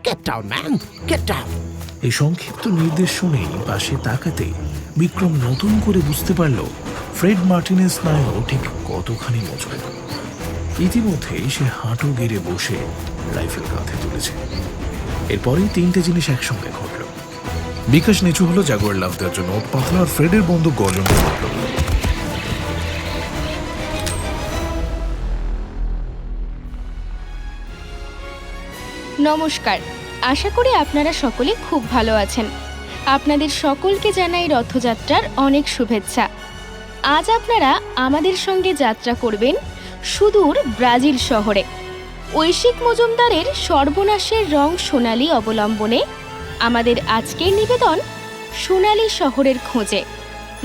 Get down, man! Get down! এই সংক্ষিপ্ত নির্দেশ শুনেই পাশে তাকাতে বিক্রম নতুন করে বুঝতে পারল ফ্রেড মার্টিনেজ স্নায়ু ঠিক কতখানি মজবুত। ইতিমধ্যেই সে হাঁটু গেড়ে বসে রাইফেল কাঁধে তুলেছে। এরপরেই তিনটে জিনিস একসঙ্গে ঘটল। বিকাশ নিচু হলো জাগুয়ার লাফ দেওয়ার জন্য, পাতলা আর ফ্রেডের বন্দুক গর্জন করে উঠল। নমস্কার, আশা করি আপনারা সকলে খুব ভালো আছেন। আপনাদের সকলকে জানাই রথযাত্রার অনেক শুভেচ্ছা। আজ আপনারা আমাদের সঙ্গে যাত্রা করবেন সুদূর ব্রাজিল শহরে। ঐশিক মজুমদারের সর্বনাশের রং সোনালী অবলম্বনে আমাদের আজকের নিবেদন সোনালী শহরের খোঁজে।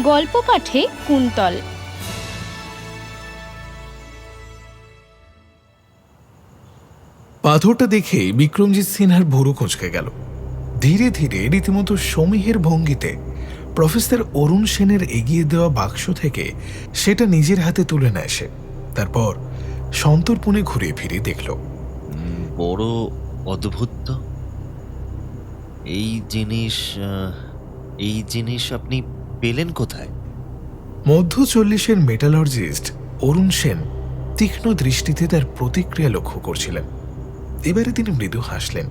গল্প পাঠে কুন্তল। পাথরটা দেখে বিক্রমজিৎ সিনহার ভুরু কুঁচকে গেল। ধীরে ধীরে রীতিমতো সমীহের ভঙ্গিতে প্রফেসর অরুণ সেনের এগিয়ে দেওয়া বাক্স থেকে সেটা নিজের হাতে তুলে নেয় সে। তারপর সন্তর্পণে ঘুরে ফিরে দেখল। বড় অদ্ভুত তো। এই জিনিস আপনি পেলেন কোথায়? মধ্য 40-এর মেটালর্জিস্ট অরুণ সেন তীক্ষ্ণ দৃষ্টিতে তার প্রতিক্রিয়া লক্ষ্য করছিলেন। এবারে তিনি মৃদু হাসলেন।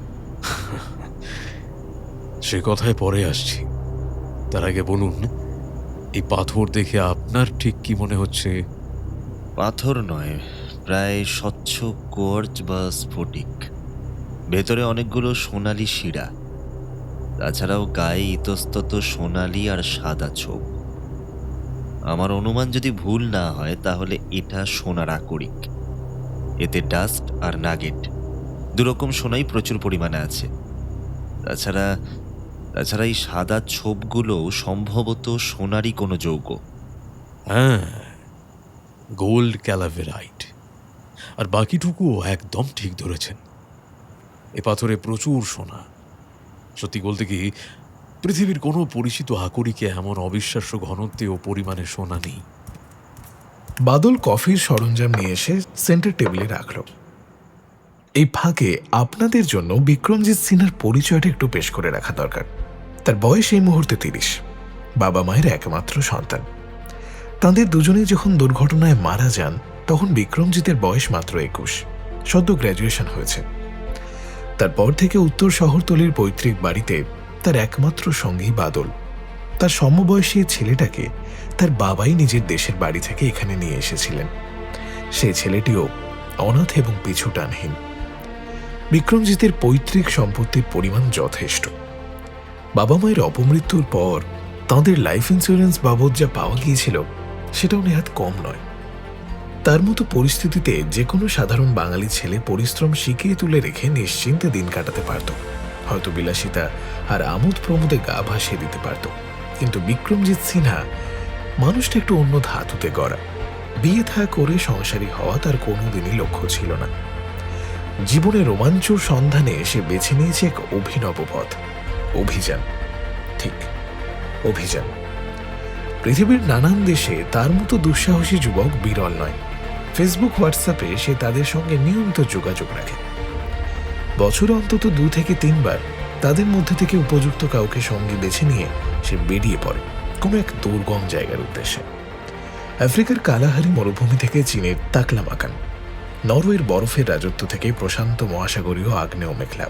সে কথায় পরে আসছি, তার আগে বলুন, এই পাথর দেখে আপনার ঠিক কি মনে হচ্ছে? পাথর নয়, প্রায় স্বচ্ছ কোয়ার্জ বা স্ফটিক। ভেতরে অনেকগুলো সোনালি শিরা, তাছাড়াও গায়ে ইতস্তত সোনালি আর সাদা ছোপ। আমার অনুমান যদি ভুল না হয় তাহলে এটা সোনার আকরিক। এতে ডাস্ট আর নাগেট দুরকম সোনাই প্রচুর পরিমাণে আছে। তাছাড়া এই সাদা ছোপগুলো সম্ভবত সোনারই কোনো যৌগ। হ্যাঁ, গোল্ড ক্যালাভেরাইট। আর বাকিটুকুও একদম ঠিক ধরেছেন। এ পাথরে প্রচুর সোনা। সত্যি বলতে কি, পৃথিবীর কোনো পরিচিত আকরিকে এমন অবিশ্বাস্য ঘনত্বে ও পরিমাণে সোনা নেই। বাদল কফির সরঞ্জাম নিয়ে এসে সেন্টার টেবিলে রাখল। এই ফাঁকে আপনাদের জন্য বিক্রমজিৎ সিনহার পরিচয়টা একটু পেশ করে রাখা দরকার। তার বয়স এই মুহূর্তে 30, বাবা মায়ের একমাত্র সন্তান। তাঁদের দুজনেই যখন দুর্ঘটনায় মারা যান তখন বিক্রমজিতের বয়স মাত্র 21, সদ্য গ্র্যাজুয়েশন হয়েছে। তারপর থেকে উত্তর শহরতলির পৈতৃক বাড়িতে তার একমাত্র সঙ্গী বাদল। তার সমবয়সী ছেলেটাকে তার বাবাই নিজের দেশের বাড়ি থেকে এখানে নিয়ে এসেছিলেন। সেই ছেলেটিও অনাথ এবং পিছু টানহীন। বিক্রমজিতের পৈতৃক সম্পত্তির পরিমাণ যথেষ্ট। বাবা মায়ের অপমৃত্যুর পর তাঁদের লাইফ ইন্স্যুরেন্স বাবদ যা পাওয়া গিয়েছিল সেটাও নেহাত কম নয়। তার মতো পরিস্থিতিতে যে কোনো সাধারণ বাঙালি ছেলে পরিশ্রম শিখিয়ে তুলে রেখে নিশ্চিন্তে দিন কাটাতে পারত, হয়তো বিলাসিতা আর আমোদ প্রমোদে গা ভাসিয়ে দিতে পারত। কিন্তু বিক্রমজিৎ সিনহা মানুষটা একটু অন্য ধাতুতে গড়া। বিয়ে থা করে সংসারী হওয়া তার কোনোদিনই লক্ষ্য ছিল না। জীবনে রোমাঞ্চর সন্ধানে সে বেছে নিয়েছে এক অভিনব পথ, অভিযান। ঠিক, অভিযান। পৃথিবীর নানান দেশে তার মতো দুঃসাহসী যুবক বিরল নয়। ফেসবুক, হোয়াটসঅ্যাপে সে তাদের সঙ্গে নিয়মিত যোগাযোগ রাখে। বছরে অন্তত 2 থেকে 3 বার তাদের মধ্যে থেকে উপযুক্ত কাউকে সঙ্গী বেছে নিয়ে সে বেরিয়ে পড়ে কোনো এক দুর্গম জায়গার উদ্দেশ্যে। আফ্রিকার কালাহারি মরুভূমি থেকে চীনের তাকলামাকান, নরওয়ের বরফের রাজত্ব থেকে প্রশান্ত মহাসাগরীয় আগ্নেয় মেঘলা,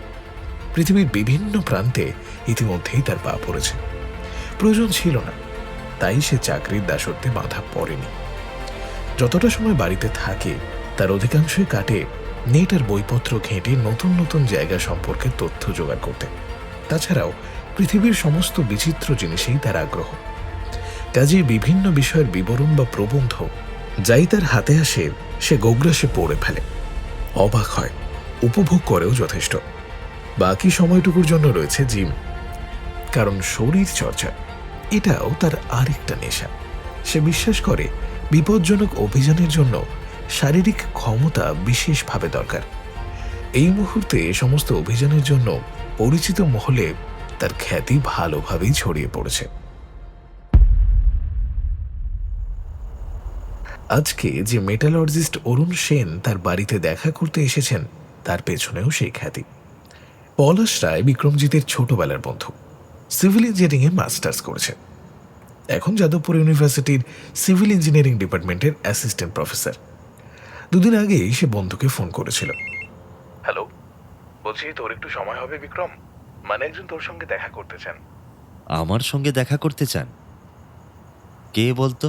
পৃথিবীর বিভিন্ন প্রান্তে ইতিমধ্যেই তার পা পড়েছে। প্রয়োজন ছিল না, তাই সে চাকরির দাসত্বে বাঁধা পড়েনি। যতটা সময় বাড়িতে থাকে তার অধিকাংশই কাটে নেট আর বইপত্র ঘেঁটে নতুন নতুন জায়গা সম্পর্কে তথ্য জোগাড় করতে। তাছাড়াও পৃথিবীর সমস্ত বিচিত্র জিনিসেই তার আগ্রহ। কাজে বিভিন্ন বিষয়ের বিবরণ বা প্রবন্ধ যাই তার হাতে আসে সে গোগ্রাসে পড়ে ফেলে, অবাক হয়, উপভোগ করেও যথেষ্ট। বাকি সময়টুকুর জন্য রয়েছে জিম, কারণ শরীর চর্চা এটাও তার আরেকটা নেশা। সে বিশ্বাস করে বিপজ্জনক অভিযানের জন্য শারীরিক ক্ষমতা বিশেষভাবে দরকার। এই মুহূর্তে সমস্ত অভিযানের জন্য পরিচিত মহলে তার খ্যাতি ভালোভাবেই ছড়িয়ে পড়েছে। আজকে যে মেটালর্জিস্ট অরুণ সেন তার বাড়িতে দেখা করতে এসেছেন তার পেছনেও সেই খ্যাতি। পলাশ রায় বিক্রমজিতের ছোটবেলার বন্ধু। সিভিল ইঞ্জিনিয়ারিংয়ে মাস্টার্স করেছে, এখন যাদবপুর ইউনিভার্সিটির সিভিল ইঞ্জিনিয়ারিং ডিপার্টমেন্টের অ্যাসিস্ট্যান্ট প্রফেসর। দুদিন আগেই সে বন্ধুকে ফোন করেছিল। হ্যালো, বলছি তোর একটু সময় হবে বিক্রম? মানে একজন তোর সঙ্গে দেখা করতে চান। আমার সঙ্গে দেখা করতে চান? কে বলতো?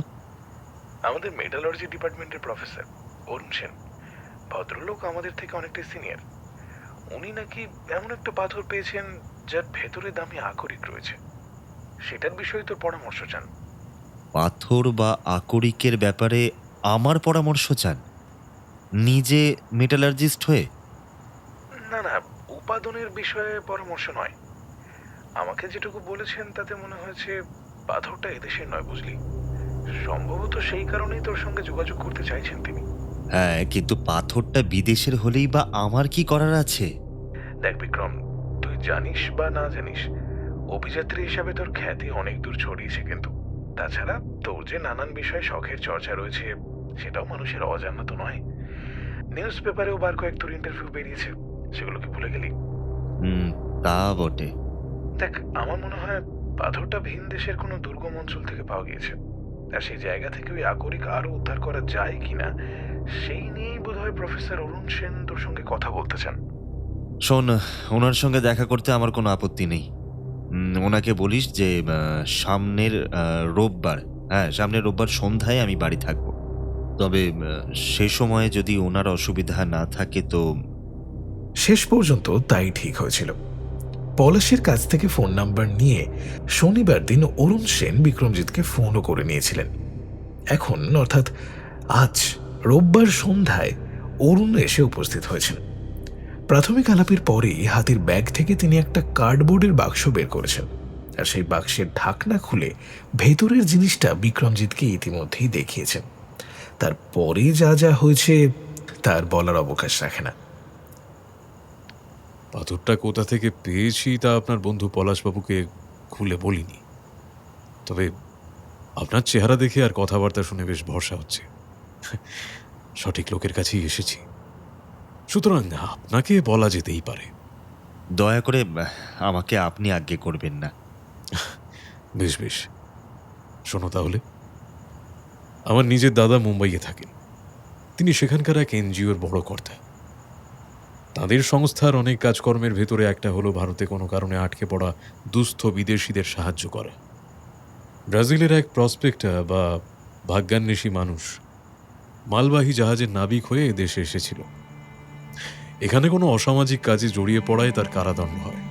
আমাদের মেটালর্জি ডিপার্টমেন্টের প্রফেসর অরুণ সেন। ভদ্রলোক আমাদের থেকে অনেকটাই সিনিয়র। উনি নাকি এমন একটা পাথর পেয়েছেন যার ভেতরে দামি আকরিক রয়েছে, সেটার বিষয়ে তোর পরামর্শ চান। পাথর বা আকরিকের ব্যাপারে আমার পরামর্শ চান? নিজে মেটালার্জিস্ট হয়ে? না না, উপাদানের বিষয়ে পরামর্শ নয়। আমাকে যেটুকু বলেছেন তাতে মনে হয়েছে পাথরটা এদেশের নয়, বুঝলি। সম্ভবত সেই কারণেই তোর সঙ্গে যোগাযোগ করতে চাইছেন তিনি। হ্যাঁ, কিন্তু পাথরটা বিদেশের হলেই বা আমার কি করার আছে? দেখ বিক্রম, তুই জানিস বা না জানিস, অভিযাত্রী হিসাবে তোর খ্যাতি অনেক দূর ছড়িয়েছে, কিন্তু তাছাড়া তোর যে নানান বিষয়ে শখের চর্চা রয়েছে সেটাও মানুষের অজানা তো নয়। নিউজ পেপারেও বার কয়েক তোর ইন্টারভিউ বেরিয়েছে, সেগুলো কি ভুলে গেলি? তা বটে। দেখ, আমার মনে হয় পাথরটা ভিন দেশের কোনো দুর্গম অঞ্চল থেকে পাওয়া গিয়েছে, আর সেই জায়গা থেকে ওই আকরিক আরো উদ্ধার করা যায় কিনা সেই নিয়েই বোধহয় প্রফেসর অরুণ সেন তোর সঙ্গে কথা বলতে চান। শোন, ওনার সঙ্গে দেখা করতে আমার কোনো আপত্তি নেই। ওনাকে বলিস যে সামনের রোববার সন্ধ্যায় আমি বাড়ি থাকব। তবে সে সময়ে যদি ওনার অসুবিধা না থাকে তো। শেষ পর্যন্ত তাই ঠিক হয়েছিল। পলাশের কাছ থেকে ফোন নাম্বার নিয়ে শনিবার দিন অরুণ সেন বিক্রমজিৎকে ফোনও করে নিয়েছিলেন। এখন অর্থাৎ আজ রোববার সন্ধ্যায় অরুণ এসে উপস্থিত হয়েছেন। প্রাথমিক আলাপের পরেই হাতির ব্যাগ থেকে তিনি একটা কার্ডবোর্ডের বাক্স বের করেছেন, আর সেই বাক্সের ঢাকনা খুলে ভেতরের জিনিসটা বিক্রমজিৎকে ইতিমধ্যেই দেখিয়েছেন। তারপরে যা যা হয়েছে তার বলার অবকাশ রাখে না। পাথরটা কোথা থেকে পেয়েছি তা আপনার বন্ধু পলাশবাবুকে খুলে বলিনি, তবে আপনার চেহারা দেখে আর কথাবার্তা শুনে বেশ ভরসা হচ্ছে। সঠিক লোকের কাছেই এসেছি, সুতরাং আপনাকে বলা যেতেই পারে। দয়া করে আমাকে আপনি আজ্ঞে করবেন না। বেশ বেশ, শোনো তাহলে। আমার নিজের দাদা মুম্বাইয়ে থাকেন, তিনি সেখানকার এক এনজিওর বড় কর্তা। তাদের সংস্থার অনেক কাজকর্মের ভেতরে একটা হলো ভারতে কোনো কারণে আটকে পড়া দুস্থ বিদেশিদের সাহায্য করা। ব্রাজিলের এক প্রসপেক্টর বা ভাগ্যান্বেষী মানুষ মালবাহী জাহাজের নাবিক হয়ে দেশে এসেছিল। এখানে কোনো অসামাজিক কাজে জড়িয়ে পড়ায় তার কারাদণ্ড হয়।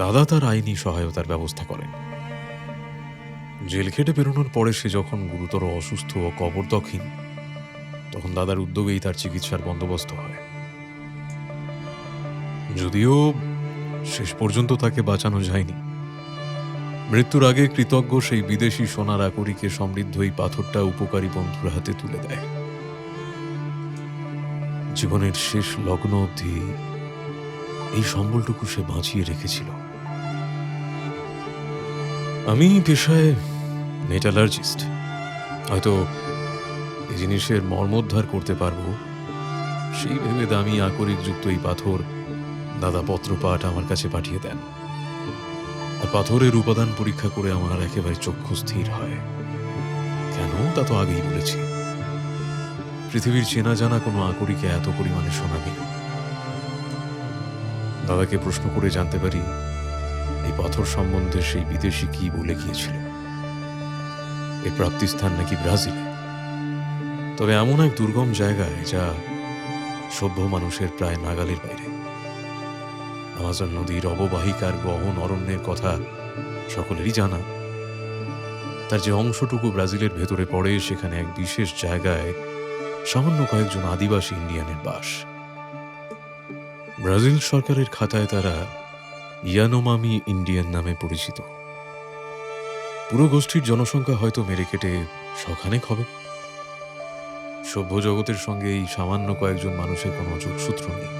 দাদা তার আইনি সহায়তার ব্যবস্থা করেন। জেল খেটে বেরোনোর পরে সে যখন গুরুতর অসুস্থ ও কবরদক্ষিণ, তখন দাদার উদ্যোগেই তার চিকিৎসার বন্দোবস্ত হয়। যদিও শেষ পর্যন্ত তাকে বাঁচানো যায়নি। মৃত্যুর আগে কৃতজ্ঞ সেই বিদেশি সোনার আকরিকে সমৃদ্ধ এই পাথরটা উপকারী বন্ধুর হাতে তুলে দেয়। জীবনের শেষ লগ্ন অবধি এই সম্বলটুকু সে বাঁচিয়ে রেখেছিল। আমি পেশায় মেটালার্জিস্ট, হয়তো এই জিনিসের মর্মোদ্ধার করতে পারবো সেই ভেবে দামি আকরিক যুক্ত এই পাথর দাদা পত্রপাঠ আমার কাছে পাঠিয়ে দেন। আর পাথরের উপাদান পরীক্ষা করে আমার একেবারে চক্ষু স্থির হয়। কেন তা তো আগেই বলেছি, পৃথিবীর চেনা জানা কোনো আকরিকে এত পরিমাণে সোনা নেই। দাদাকে প্রশ্ন করে জানতে পারি এই পাথর সম্বন্ধে সেই বিদেশি কি বলে গিয়েছিল। এর প্রাপ্তিস্থান নাকি ব্রাজিলে, তবে এমন এক দুর্গম জায়গায় যা সভ্য মানুষের প্রায় নাগালের বাইরে। আমাজন নদীর অববাহিকার গহন অরণ্যের কথা সকলেরই জানা। তার যে অংশটুকু ব্রাজিলের ভেতরে পড়ে, সেখানে এক বিশেষ জায়গায় সামান্য কয়েকজন আদিবাসী ইন্ডিয়ানের বাস। ব্রাজিল সরকারের খাতায় তারা ইয়ানোমামি ইন্ডিয়ান নামে পরিচিত। পুরো গোষ্ঠীর জনসংখ্যা হয়তো মেরে কেটে শখানেক হবে। সভ্য জগতের সঙ্গে এই সামান্য কয়েকজন মানুষের কোনো যোগসূত্র নেই।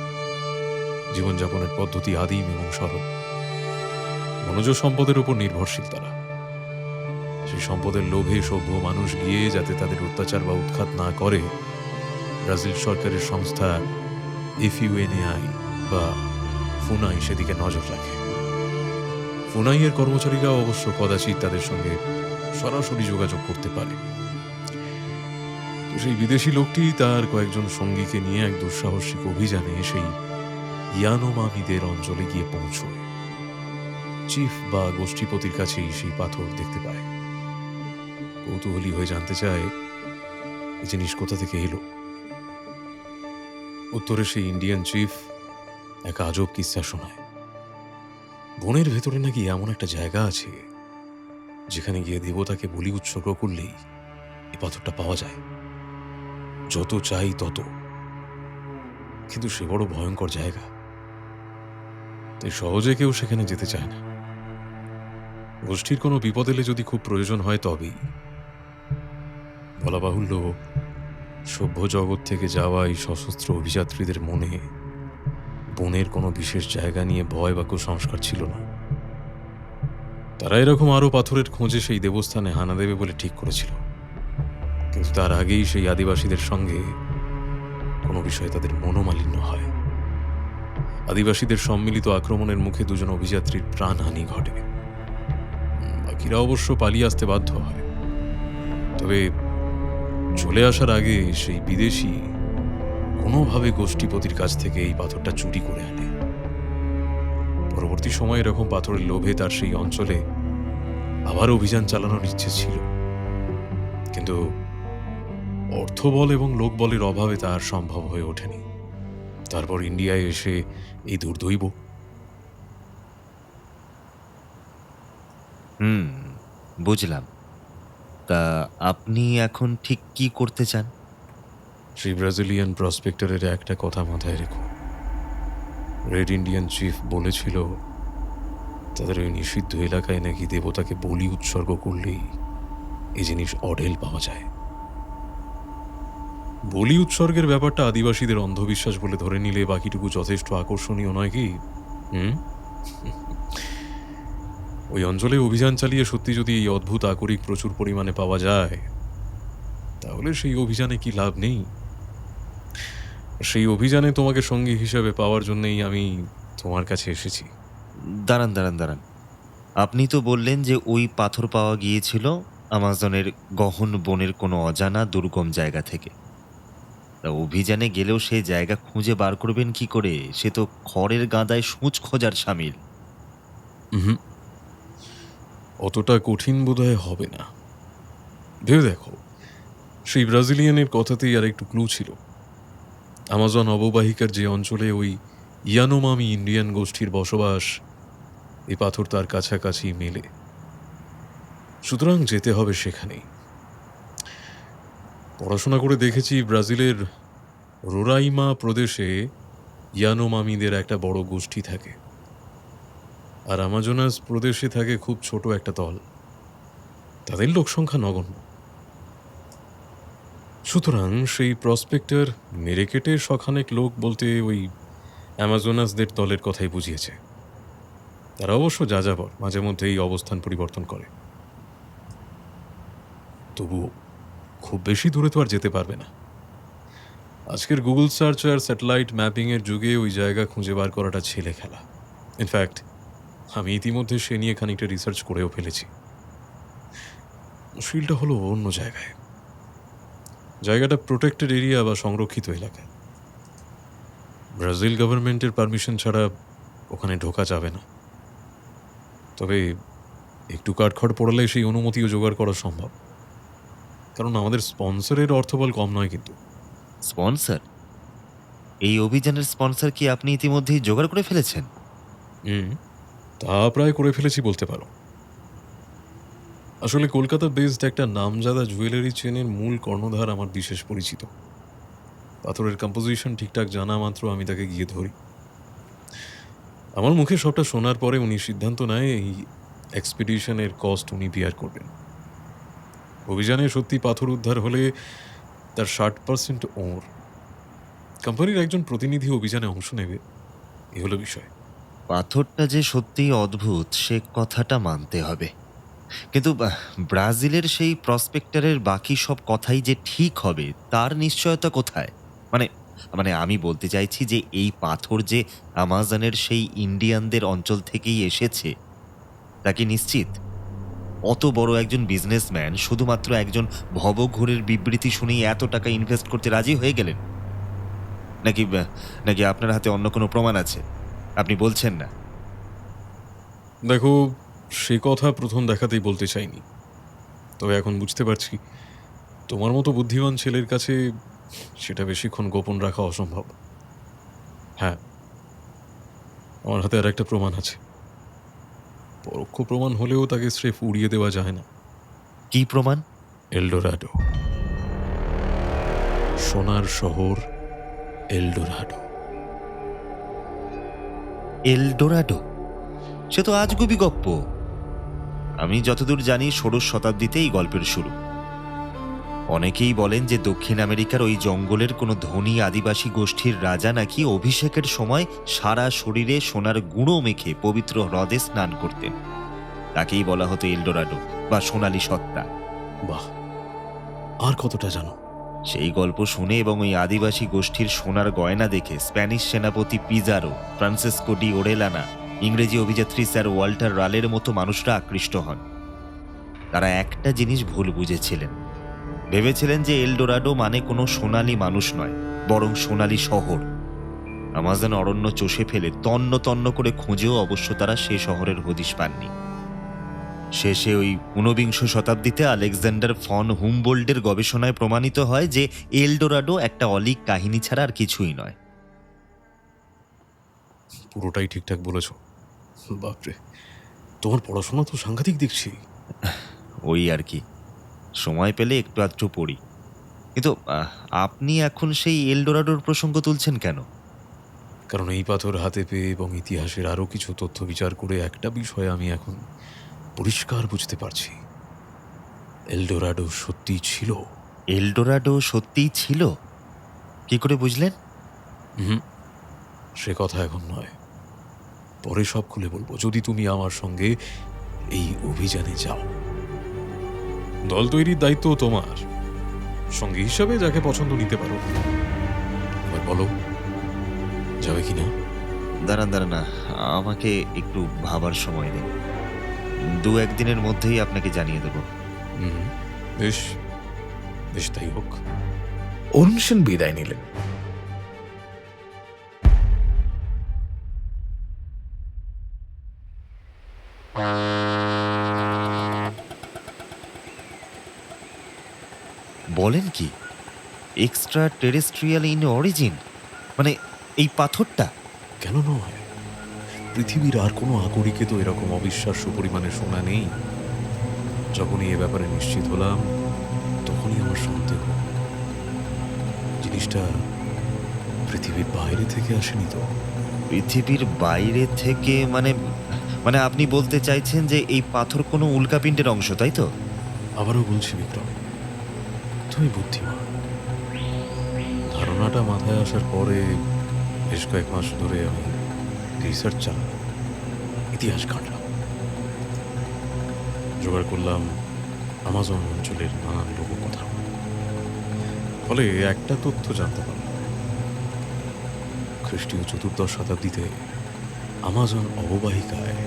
জীবনযাপনের পদ্ধতি আদিম এবং সরল। মনোজ সম্পদের উপর নির্ভরশীল তারা। সেই সম্পদের লোভে সভ্য মানুষ গিয়ে যাতে তাদের অত্যাচার বা উৎখাত না করে, ব্রাজিল সরকারের সংস্থা FUNAI বা ফুনাই সেদিকে নজর রাখে। ফুনাইয়ের কর্মচারীরা অবশ্য কদাচিৎ তাদের সঙ্গে সরাসরি যোগাযোগ করতে পারে। তো সেই বিদেশি লোকটি তার কয়েকজন সঙ্গীকে নিয়ে এক দুঃসাহসিক অভিযানে সেই ইয়ানোমামিদের অঞ্চলে গিয়ে পৌঁছয়। চিফ বা গোষ্ঠীপতির কাছেই সেই পাথর দেখতে পায়। কৌতূহলী হয়ে জানতে চায় এই জিনিস কোথা থেকে এলো। উত্তরে সেই ইন্ডিয়ান চিফ এক আজব কিস্সা শোনায়। বনের ভেতরে নাকি এমন একটা জায়গা আছে যেখানে গিয়ে দেবতাকে বলি উৎসর্গ করলেই এই পাথরটা পাওয়া যায়, যত চাই তত। কিন্তু সে বড় ভয়ঙ্কর জায়গা, তাই সহজে কেউ সেখানে যেতে চায় না। গোষ্ঠীর কোনো বিপদ এলে যদি খুব প্রয়োজন হয় তবেই। বলা বাহুল্য, সভ্য জগৎ থেকে যাওয়া এই সশস্ত্র অভিযাত্রীদের মনে বনের কোনো বিশেষ জায়গা নিয়ে ভয় বা কুসংস্কার ছিল না। তারা এরকম আরো পাথরের খোঁজে সেই দেবস্থানে হানা দেবে বলে ঠিক করেছিল। কিন্তু তার আগেই সেই আদিবাসীদের সঙ্গে কোনো বিষয়ে তাদের মনোমালিন্য হয়। আদিবাসীদের সম্মিলিত আক্রমণের মুখে দুজন অভিযাত্রীর প্রাণহানি ঘটে। বাকিরা অবশ্য পালিয়ে আসতে বাধ্য হয়। তবে চলে আসার আগে সেই বিদেশি কোনোভাবে গোষ্ঠীপতির কাছ থেকে এই পাথরটা চুরি করে আনে। পরবর্তী সময়ে এরকম পাথরের লোভে তার সেই অঞ্চলে আবার অভিযান চালানোর ইচ্ছে ছিল, কিন্তু অর্থবল এবং লোকবলের অভাবে তার সম্ভব হয়ে ওঠেনি। তারপর ইন্ডিয়ায় এসে এই দুর্দৈব। বুঝলাম। তা আপনি এখন ঠিক কি করতে চান? সেই ব্রাজিলিয়ান প্রসপেক্টরের একটা কথা মাথায় রেখো। রেড ইন্ডিয়ান চিফ বলেছিল তাদের ওই নিষিদ্ধ এলাকায় নাকি দেবতাকে বলি উৎসর্গ করলেই এই জিনিস অঢেল পাওয়া যায়। বলি উৎসর্গের ব্যাপারটা আদিবাসীদের অন্ধবিশ্বাস বলে ধরে নিলে বাকিটুকু যথেষ্ট আকর্ষণীয় নয় কি? ওই অঞ্চলে অভিযান চালিয়ে সত্যি যদি এই অদ্ভুত আকরিক প্রচুর পরিমাণে পাওয়া যায়, তাহলে সেই অভিযানে কি লাভ নেই? সেই অভিযানে তোমাকে সঙ্গী হিসেবে পাওয়ার জন্যই আমি তোমার কাছে এসেছি। দাঁড়ান। আপনি তো বললেন যে ওই পাথর পাওয়া গিয়েছিল আমাজনের গহন বনের কোনো অজানা দুর্গম জায়গা থেকে। তা অভিযানে গেলেও সেই জায়গা খুঁজে বার করবেন কি করে? সে তো খড়ের গাদায় সূঁচ খোঁজার শামিল। অতটা কঠিন বোধহয় হবে না। ভেবে দেখো, সেই ব্রাজিলিয়ানের কথাতেই আর একটু ক্লু ছিল। আমাজন অববাহিকার যে অঞ্চলে ওই ইয়ানোমামি ইন্ডিয়ান গোষ্ঠীর বসবাস, এই পাথর তার কাছাকাছি মেলে। সুতরাং যেতে হবে সেখানেই। পড়াশোনা করে দেখেছি ব্রাজিলের রোরাইমা প্রদেশে ইয়ানোমামিদের একটা বড় গোষ্ঠী থাকে, আর আমাজোনাস প্রদেশে থাকে খুব ছোট একটা দল। তাদের লোক সংখ্যা নগণ্য। সুতরাং সেই প্রসপেক্টর মেরে কেটে শখানেক লোক বলতে ওই অ্যামাজোনাসদের দলের কথাই বুঝিয়েছে। তারা অবশ্য যাযাবর, মাঝে মধ্যে এই অবস্থান পরিবর্তন করে। তবুও খুব বেশি দূরে তো আর যেতে পারবে না। আজকের গুগল সার্চ আর স্যাটেলাইট ম্যাপিংয়ের যুগে ওই জায়গা খুঁজে বার করাটা ছেলে খেলা। ইনফ্যাক্ট আমি ইতিমধ্যে সে নিয়ে খানিকটা রিসার্চ করেও ফেলেছি। মুশকিলটা হলো অন্য জায়গায়। জায়গাটা প্রোটেক্টেড এরিয়া বা সংরক্ষিত এলাকা। ব্রাজিল গভর্নমেন্টের পারমিশন ছাড়া ওখানে ঢোকা যাবে না। তবে একটু কাঠখড় পড়লে সেই অনুমতিও জোগাড় করা সম্ভব, কারণ আমাদের স্পন্সরের অর্থবল কম নয়। কিন্তু স্পন্সর? এই অভিযানের স্পন্সর কি আপনি ইতিমধ্যেই জোগাড় করে ফেলেছেন? তা প্রায় করে ফেলেছি বলতে পারো। আসলে কলকাতা বেসড একটা নামজাদা জুয়েলারি চেনের মূল কর্ণধার আমার বিশেষ পরিচিত। পাথরের কম্পোজিশন ঠিকঠাক জানা মাত্র আমি তাকে গিয়ে ধরি। আমার মুখে সবটা শোনার পরে উনি সিদ্ধান্ত নেয় এই এক্সপিডিশনের কস্ট উনি বিয়ার করবেন। অভিযানে সত্যি পাথর উদ্ধার হলে তার 60% ওর। কোম্পানির একজন প্রতিনিধি অভিযানে অংশ নেবে, এ হলো বিষয়। পাথরটা যে সত্যিই অদ্ভুত সে কথাটা মানতে হবে, কিন্তু ব্রাজিলের সেই প্রসপেক্টরের বাকি সব কথাই যে ঠিক হবে তার নিশ্চয়তা কোথায়? মানে মানে আমি বলতে চাইছি যে এই পাথর যে আমাজনের সেই ইন্ডিয়ানদের অঞ্চল থেকেই এসেছে তা কি নিশ্চিত? অত বড় একজন বিজনেসম্যান শুধুমাত্র একজন ভবঘুরের বিবৃতি শুনেই এত টাকা ইনভেস্ট করতে রাজি হয়ে গেলেন? নাকি নাকি আপনার হাতে অন্য কোনো প্রমাণ আছে? আপনি বলছেন না। দেখো, সে কথা প্রথম দেখাতেই বলতে চাইনি, তবে এখন বুঝতে পারছি তোমার মতো বুদ্ধিমান ছেলের কাছে সেটা বেশিক্ষণ গোপন রাখা অসম্ভব। হ্যাঁ, আমার হাতে আর একটা প্রমাণ আছে। পরোক্ষ প্রমাণ হলেও তাকে স্রেফ উড়িয়ে দেওয়া যায় না। কি প্রমাণ? এলডোরাডো, সোনার শহর এলডোরাডো। এলডোরাডো? সে তো আজগুবি গপ্প। আমি যতদূর জানি ১৬শ শতাব্দীতে এই গল্পের শুরু। অনেকেই বলেন যে দক্ষিণ আমেরিকার ওই জঙ্গলের কোনো ধনী আদিবাসী গোষ্ঠীর রাজা নাকি অভিষেকের সময় সারা শরীরে সোনার গুঁড়ো মেখে পবিত্র হ্রদে স্নান করতেন। তাকেই বলা হতো এলডোরাডো বা সোনালী সত্তা। বাহ, আর কতটা জানো? সেই গল্প শুনে এবং ওই আদিবাসী গোষ্ঠীর সোনার গয়না দেখে স্প্যানিশ সেনাপতি পিজারো, ফ্রান্সিসকো ডি ওরেলানা, ইংরেজি অভিযাত্রী স্যার ওয়াল্টার রালের মতো মানুষরা আকৃষ্ট হন। তারা একটা জিনিস ভুল বুঝেছিলেন। ভেবেছিলেন যে এলডোরাডো মানে কোনো সোনালী মানুষ নয়, বরং সোনালী শহর। আমাজন অরণ্য চষে ফেলে তন্ন তন্ন করে খুঁজেও অবশ্য তারা সে শহরের হদিশ পাননি। শেষে ওই ১৯বিংশ শতাব্দীতে আলেকজান্ডার ফন হুমবোল্ডের গবেষণায় প্রমাণিত হয় যে এলডোরাডো একটা অলীক কাহিনী ছাড়া আর কিছুই নয়। পুরোটাই ঠিকঠাক বলেছ। বাপরে, তোমার পড়াশোনা তো সাংঘাতিক দেখছি। ওই আর কি, সময় পেলে একটু আধটু পড়ি। কিন্তু আপনি এখন সেই এলডোরাডোর প্রসঙ্গ তুলছেন কেন? কারণ এই পাথর হাতে পেয়ে এবং ইতিহাসের আরও কিছু তথ্য বিচার করে একটা বিষয় আমি এখন পরিষ্কার বুঝতে পারছি। এলডোরাডো সত্যিই ছিল। এলডোরাডো সত্যিই ছিল? কি করে বুঝলেন? সে কথা এখন নয়, পরে সব খুলে বলবো, যদি তুমি আমার সঙ্গে এই অভিযানে যাও। দল তৈরির দায়িত্ব তোমার, সঙ্গী হিসাবে যাকে পছন্দ নিতে পারো। এবার বলো, যাবে কিনা? দাঁড়ান না, আমাকে একটু ভাবার সময় দিন। ২-১ দিনের মধ্যেই আপনাকে জানিয়ে দেব। বেশ বেশ, তাই হোক। অরুণ সেন বিদায় নিলেন। বলেন কি? Extra terrestrial in origin? মানে এই পাথরটা? কেন নয়? পৃথিবীর আর কোনো আকরিকে তো এরকম অবিশ্বাস্য পরিমাণে সোনা নেই। যখনই এ ব্যাপারে নিশ্চিত হলাম, তখনই আমার সন্দেহ জিনিসটা পৃথিবীর বাইরে থেকে আসেনি তো। পৃথিবীর বাইরে থেকে মানে? মানে আপনি বলতে চাইছেন যে এই পাথর কোনো উল্কাপিণ্ডের অংশ, তাই তো? আবারও বলছি বিক্রম, তুমি বুদ্ধিমান। ধারণাটা মাথায় আসার পরে বেশ কয়েক মাস ধরে আমি রিসার্চ চালালাম, ইতিহাস ঘাঁটলাম, জোগাড় করলাম আমাজন অঞ্চলের নানান লোককথা। ফলে একটা তথ্য জানতে পারলাম, খ্রিস্টীয় ৪র্দশ শতাব্দীতে আমাজন অববাহিকায়,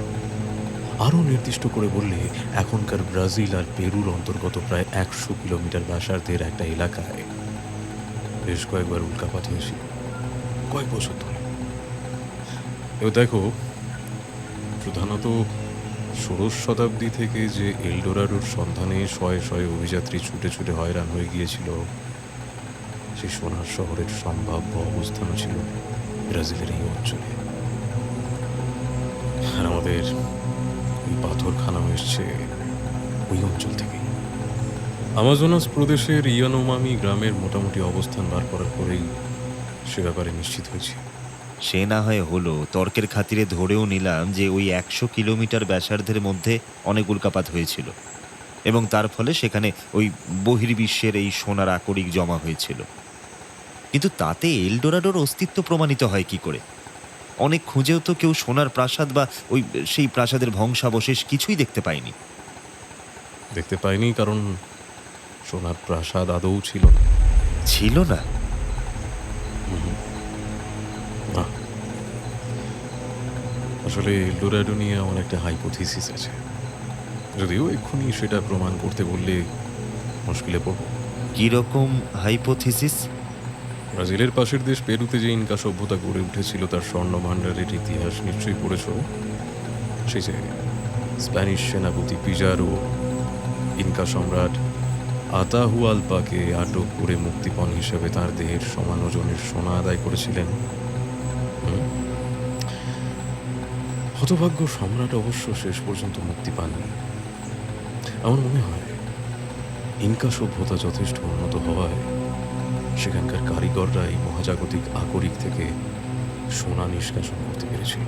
আরও নির্দিষ্ট করে বললে এখনকার ব্রাজিল আর পেরুর অন্তর্গত প্রায় ১০০ কিলোমিটার ব্যাসার্ধের একটা এলাকায় বেশ কয়েকবার উল্কাপাত হয়েছিল কয়েক বছর ধরে। এবার দেখো, প্রধানত ১৬শ শতাব্দী থেকে যে এলডোরাডোর সন্ধানে শয়ে শয়ে অভিযাত্রী ছুটে ছুটে হয়রান হয়ে গিয়েছিল, সেই সোনার শহরের সম্ভাব্য অবস্থানও ছিল ব্রাজিলের এই অঞ্চলে। আর আমাদের এই পাথরখানাও এসছে ওই অঞ্চল থেকে। আমাজনাস প্রদেশের ইয়ানোমামি গ্রামের মোটামুটি অবস্থান বার করার পরেই সে ব্যাপারে নিশ্চিত হয়েছি। সে না হয় হলো, তর্কের খাতিরে ধরেও নিলাম যে ওই ১০০ কিলোমিটার ব্যাসার্ধের মধ্যে অনেক উল্কাপাত হয়েছিল এবং তার ফলে সেখানে ওই বহির্বিশ্বের এই সোনার আকরিক জমা হয়েছিল। কিন্তু তাতে এলডোরাডোর অস্তিত্ব প্রমাণিত হয় কি করে? অনেক খুঁজেও তো কেউ সোনার প্রাসাদ বা ওই সেই প্রাসাদের ধ্বংসাবশেষ কিছুই দেখতে পায়নি। দেখতে পাইনি কারণ সোনার প্রাসাদ আদৌ ছিল না। ছিল না? হুম। আসলে এলডোরাডো নিয়ে অনেকটা হাইপোথিসিস আছে, যদিও এক্ষুনি সেটা প্রমাণ করতে বললে মুশকিলে পড়ব। কিরকম হাইপোথিসিস? ব্রাজিলের পাশের দেশ পেরুতে যে ইনকা সভ্যতা গড়ে উঠেছিল তার স্বর্ণ ভাণ্ডারের ইতিহাস নিশ্চয়ই পড়েছ। সেই যে স্প্যানিশ সেনাপতি পিজারো ইনকা সম্রাট আতাহুয়ালপাকে আটক করে মুক্তিপণ হিসেবে তার দেহের সমান ওজনের সোনা আদায় করেছিলেন। হতভাগ্য সম্রাট অবশ্য শেষ পর্যন্ত মুক্তি পাননি। আমার মনে হয় ইনকা সভ্যতা যথেষ্ট উন্নত হওয়ায় সেখানকার কারিগররা এই মহাজাগতিক আকরিক থেকে সোনা নিষ্কাশন করতে পেরেছিল।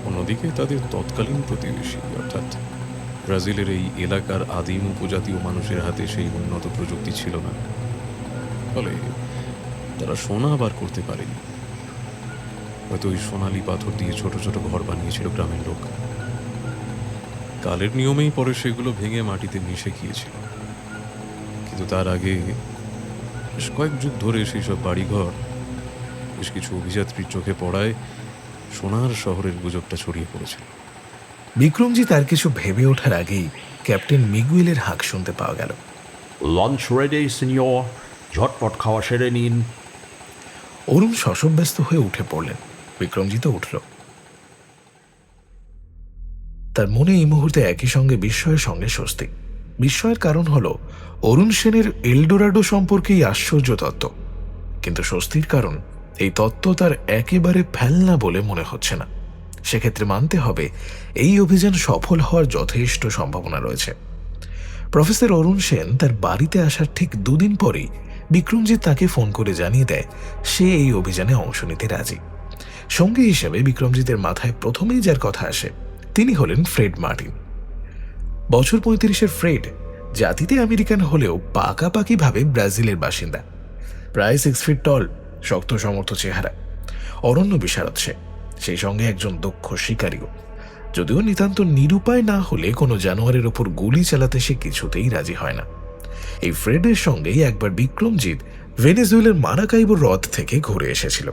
অন্যদিকে তাদের তৎকালীন প্রতিবেশী অর্থাৎ ব্রাজিলের এই এলাকার আদিম উপজাতীয় মানুষের হাতে সেই উন্নত প্রযুক্তি ছিল না, ফলে তারা সোনা বার করতে পারেনি। হয়তো ওই সোনালি পাথর দিয়ে ছোট ছোট ঘর বানিয়েছিল গ্রামের লোক। কালের নিয়মেই পরে সেগুলো ভেঙে মাটিতে মিশে গিয়েছিল, কিন্তু তার আগে বেশ কয়েক যুগ ধরে সেই সব বাড়িঘর বেশ কিছু অভিযাত্রীর চোখে পড়ায় সোনার শহরের গুজবটা ছড়িয়ে পড়েছিল। বিক্রমজিৎ আর কিছু ভেবে ওঠার আগেই ক্যাপ্টেন মিগুয়েলের হাঁক শুনতে পাওয়া গেল। লঞ্চ রেডি সিনিয়র, ঝটপট খাওয়া সেরে নিন। অরুণ শশব্যস্ত হয়ে উঠে পড়লেন। বিক্রমজিৎও উঠল। তার মনে এই মুহূর্তে একই সঙ্গে বিস্ময়ের সঙ্গে স্বস্তি। বিস্ময়ের কারণ হল অরুণ সেনের এলডোরাডো সম্পর্কে এই আশ্চর্য তত্ত্ব, কিন্তু স্বস্তির কারণ এই তত্ত্ব তার একেবারে ফেলনা বলে মনে হচ্ছে না। সেক্ষেত্রে মানতে হবে এই অভিযান সফল হওয়ার যথেষ্ট সম্ভাবনা রয়েছে। প্রফেসর অরুণ সেন তার বাড়িতে আসার ঠিক দুদিন পরেই বিক্রমজিৎ তাকে ফোন করে জানিয়ে দেয় সে এই অভিযানে অংশ নিতে রাজি। সঙ্গী হিসেবে বিক্রমজিতের মাথায় প্রথমেই যার কথা আসে তিনি হলেন ফ্রেড মার্টিন। বছর ৩৫-এর ফ্রেড জাতিতে আমেরিকান হলেও পাকাপাকিভাবে ব্রাজিলের বাসিন্দা। প্রায় 6 ফিট টল, শক্ত সমর্থ চেহারা, অরণ্য বিশারদ সে, সেই সঙ্গে একজন দক্ষ শিকারীও। যদিও নিতান্ত নিরুপায় না হলে কোনো জানোয়ারের ওপর গুলি চালাতে সে কিছুতেই রাজি হয় না। এই ফ্রেডের সঙ্গেই একবার বিক্রমজিৎ ভেনেজুয়েলার মারাকাইবো হ্রদ থেকে ঘুরে এসেছিল।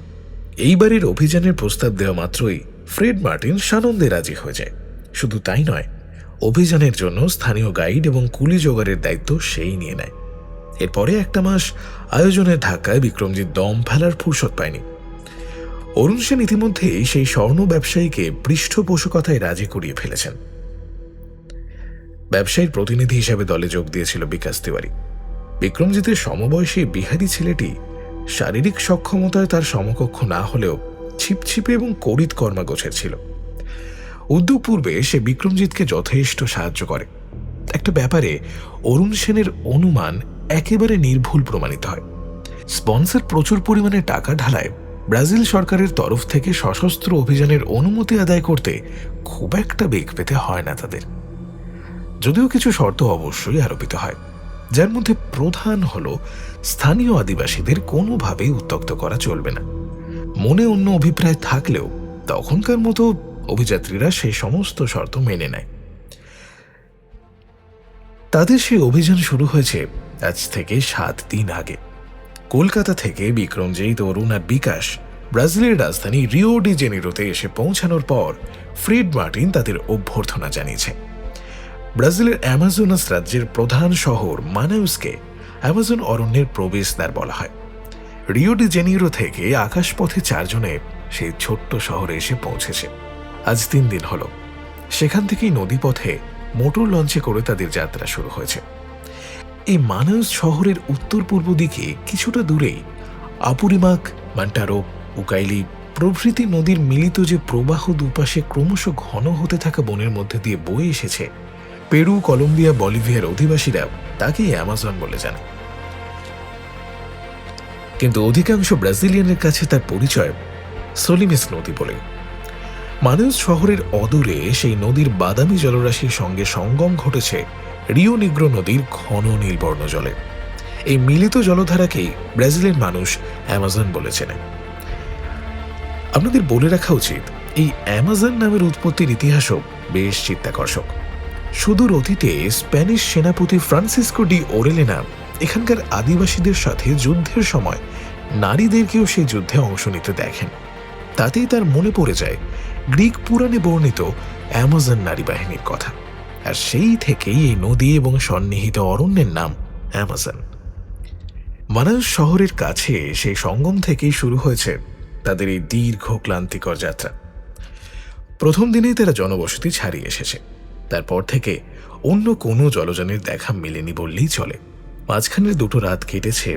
এইবারের অভিযানের প্রস্তাব দেওয়া মাত্রই ফ্রেড মার্টিন সানন্দে রাজি হয়ে যায়। শুধু তাই নয়, অভিযানের জন্য স্থানীয় গাইড এবং কুলি জোগাড়ের দায়িত্ব সেই নিয়ে নেয়। এরপরে একটা মাস আয়োজনের ধাক্কায় বিক্রমজিৎ দম ফেলার ফুরসত পায়নি। অরুণ সেন ইতিমধ্যেই সেই স্বর্ণ ব্যবসায়ীকে পৃষ্ঠপোষকতায় রাজি করিয়ে ফেলেছেন। ব্যবসায়ীর প্রতিনিধি হিসেবে দলে যোগ দিয়েছিল বিকাশ তিওয়ারি। বিক্রমজিতের সমবয়সী বিহারি ছেলেটি শারীরিক সক্ষমতায় তার সমকক্ষ না হলেও ছিপছিপে এবং কড়িত কর্মাগোছের ছিল। উদ্যোগ পূর্বে সে বিক্রমজিৎকে যথেষ্ট সাহায্য করে। একটা ব্যাপারে অরুণ সেনের অনুমান একেবারে নির্ভুল প্রমাণিত হয়। স্পন্সর প্রচুর পরিমাণে টাকা ঢালায় ব্রাজিল সরকারের তরফ থেকে সশস্ত্র অভিযানের অনুমতি আদায় করতে খুব একটা বেগ পেতে হয় না তাদের। যদিও কিছু শর্ত অবশ্যই আরোপিত হয়, যার মধ্যে প্রধান হল স্থানীয় আদিবাসীদের কোনোভাবেই উত্ত্যক্ত করা চলবে না। মনে অন্য অভিপ্রায় থাকলেও তখনকার মতো অভিযাত্রীরা সেই সমস্ত শর্ত মেনে নেয়। তাদের সেই অভিযান শুরু হয়েছে আজ থেকে 7 দিন আগে। কলকাতা থেকে বিক্রমজিৎ, অরুণ আর বিকাশ ব্রাজিলের রাজধানী রিও ডি জেনিরোতে এসে পৌঁছানোর পর ফ্রেড মার্টিন তাদের অভ্যর্থনা জানিয়েছে। ব্রাজিলের অ্যামাজোনাস রাজ্যের প্রধান শহর মানাউসকে অ্যামাজন অরণ্যের প্রবেশদ্বার বলা হয়। রিও ডি জেনিরো থেকে আকাশপথে 4 জনে সেই ছোট্ট শহরে এসে পৌঁছেছে। আজ 3 দিন হল। সেখান থেকেই নদীপথে মোটর লঞ্চে করে তাদের যাত্রা শুরু হয়েছে। এই মানাউস শহরের উত্তর পূর্ব দিকে কিছুটা দূরেই আপুরিমাক, মান্টারো, উকাইলি প্রভৃতি নদীর মিলিত যে প্রবাহ দুপাশে ক্রমশ ঘন হতে থাকা বনের মধ্যে দিয়ে বয়ে এসেছে, পেরু, কলম্বিয়া, বলিভিয়ার অধিবাসীরা তাকে অ্যামাজন বলে জানে। কিন্তু অধিকাংশ ব্রাজিলিয়ানের কাছে তার পরিচয় সোলিমেস নদী বলে। মানাউস শহরের অদূরে সেই নদীর বাদামি জলরাশির সঙ্গে সঙ্গম ঘটেছে রিও নিগ্রো নদীর ঘন নীলবর্ণ জলে। এই মিলিত জলধারাকেই ব্রাজিলের মানুষ অ্যামাজন বলে চেনে। আপনাদের বলে রাখা উচিত, এই অ্যামাজন নামের উৎপত্তির ইতিহাসও বেশ চিত্তাকর্ষক। সুদূর অতীতে স্প্যানিশ সেনাপতি ফ্রান্সিসকো ডি ওরেলেনা এখানকার আদিবাসীদের সাথে যুদ্ধের সময় নারীদেরকেও সেই যুদ্ধে অংশ নিতে দেখেন। তাতেই তার মনে পড়ে যায় গ্রিক পুরাণে বর্ণিত অ্যামাজন নারী বাহিনীর কথা। আর সেই থেকেই এই নদী এবং সন্নিহিত অরণ্যের নাম অ্যামাজন। মানাউস শহরের কাছে সেই সঙ্গম থেকেই শুরু হয়েছে তাদের এই দীর্ঘ ক্লান্তিকর যাত্রা। প্রথম দিনেই তারা জনবসতি ছাড়িয়ে এসেছে। তারপর থেকে অন্য কোনো জলযানের দেখা মেলেনি বললেই চলে। মাঝখানের দুটো রাত কেটেছে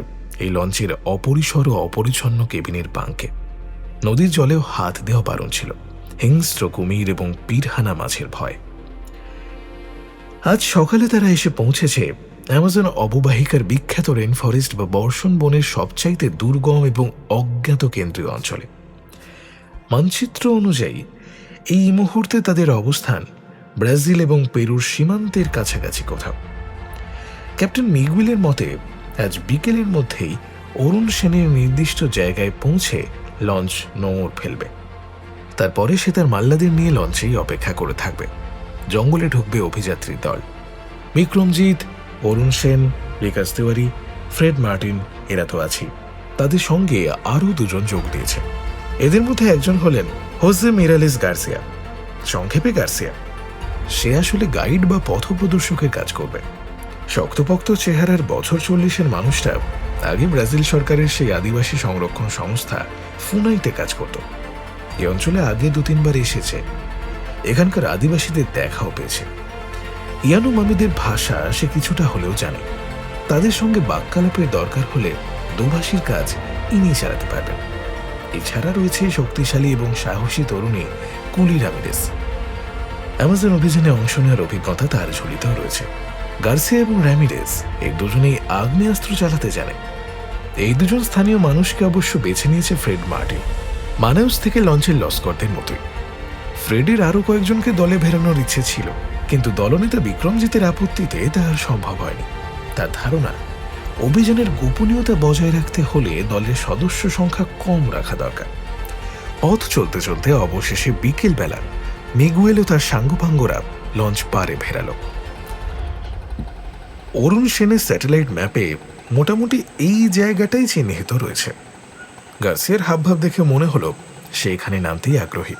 এই লঞ্চের অপরিসর ও অপরিচ্ছন্ন কেবিনের বাঁকে। নদীর জলেও হাত দেওয়া বারণ ছিল, হিংস্র কুমির এবং পিরহানা মাছের ভয়। আজ সকালে তারা এসে পৌঁছেছে অ্যামাজন অববাহিকার বিখ্যাত রেন ফরেস্ট বা বর্ষণ বনের সবচাইতে দুর্গম এবং অজ্ঞাত কেন্দ্রীয় অঞ্চলে। মানচিত্র অনুযায়ী এই মুহূর্তে তাদের অবস্থান ব্রাজিল এবং পেরুর সীমান্তের কাছাকাছি কোথাও। ক্যাপ্টেন মিগুয়েলের মতে আজ বিকেলের মধ্যেই অরুণ সেনের নির্দিষ্ট জায়গায় পৌঁছে লঞ্চ নোঙর ফেলবে। তারপরে সে তার মাল্লাদের নিয়ে লঞ্চেই অপেক্ষা করে থাকবে। জঙ্গলে ঢুকবে অভিযাত্রীর দল। বিক্রমজিৎ, অরুণ সেন, বিকাশ তিওয়ারি, ফ্রেড মার্টিন এরা তো আছেই। তাদের সঙ্গে আরও দুজন যোগ দিয়েছে। এদের মধ্যে একজন হলেন হোসে মিরালেস গার্সিয়া, সংক্ষেপে গার্সিয়া। সে আসলে গাইড বা পথপ্রদর্শকের কাজ করবে। শক্তপোক্ত চেহারার বছর 40-এর মানুষটা আগে ব্রাজিল সরকারের সেই আদিবাসী সংরক্ষণ সংস্থা ফুনাইতে কাজ করত। এই অঞ্চলে আগে 2-3 বার এসেছে। এখানকার আদিবাসীদের দেখাও পেয়েছে। ইয়ানো মামিদের ভাষা সে কিছুটা হলেও জানে। তাদের সঙ্গে বাক্যালাপের দরকার হলে দোভাষীর কাজ ইনি চালাতে পারবেন। এছাড়া রয়েছে শক্তিশালী এবং সাহসী তরুণী কুলি রামিরেস। অ্যামাজন অভিযানে অংশ নেওয়ার অভিজ্ঞতা তার ঝুলিতেও রয়েছে। গার্সিয়া এবং র্যামিরেস এই দুজনেই আগ্নেয়াস্ত্র চালাতে জানে। এই দুজন স্থানীয় মানুষকে অবশ্য বেছে নিয়েছে ফ্রেড মার্টিন, মানাউস থেকে লঞ্চের লস্করদের মতোই। ফ্রেডের আরও কয়েকজনকে দলে ভেড়ানোর ইচ্ছে ছিল, কিন্তু দলনেতা বিক্রমজিতের আপত্তিতে তা আর সম্ভব হয়নি। তার ধারণা অভিযানের গোপনীয়তা বজায় রাখতে হলে দলের সদস্য সংখ্যা কম রাখা দরকার। পথ চলতে চলতে অবশেষে বিকেল বেলা মিগুয়েল ও তার সাঙ্গপাঙ্গরা লঞ্চ পারে ভেড়াল। অরুণ সেনের স্যাটেলাইট ম্যাপে মোটামুটি এই জায়গাটাই চিহ্নিত রয়েছে। গার্সিয়ার হাবভাব দেখে মনে হলো সে এখানে নামতেই আগ্রহী।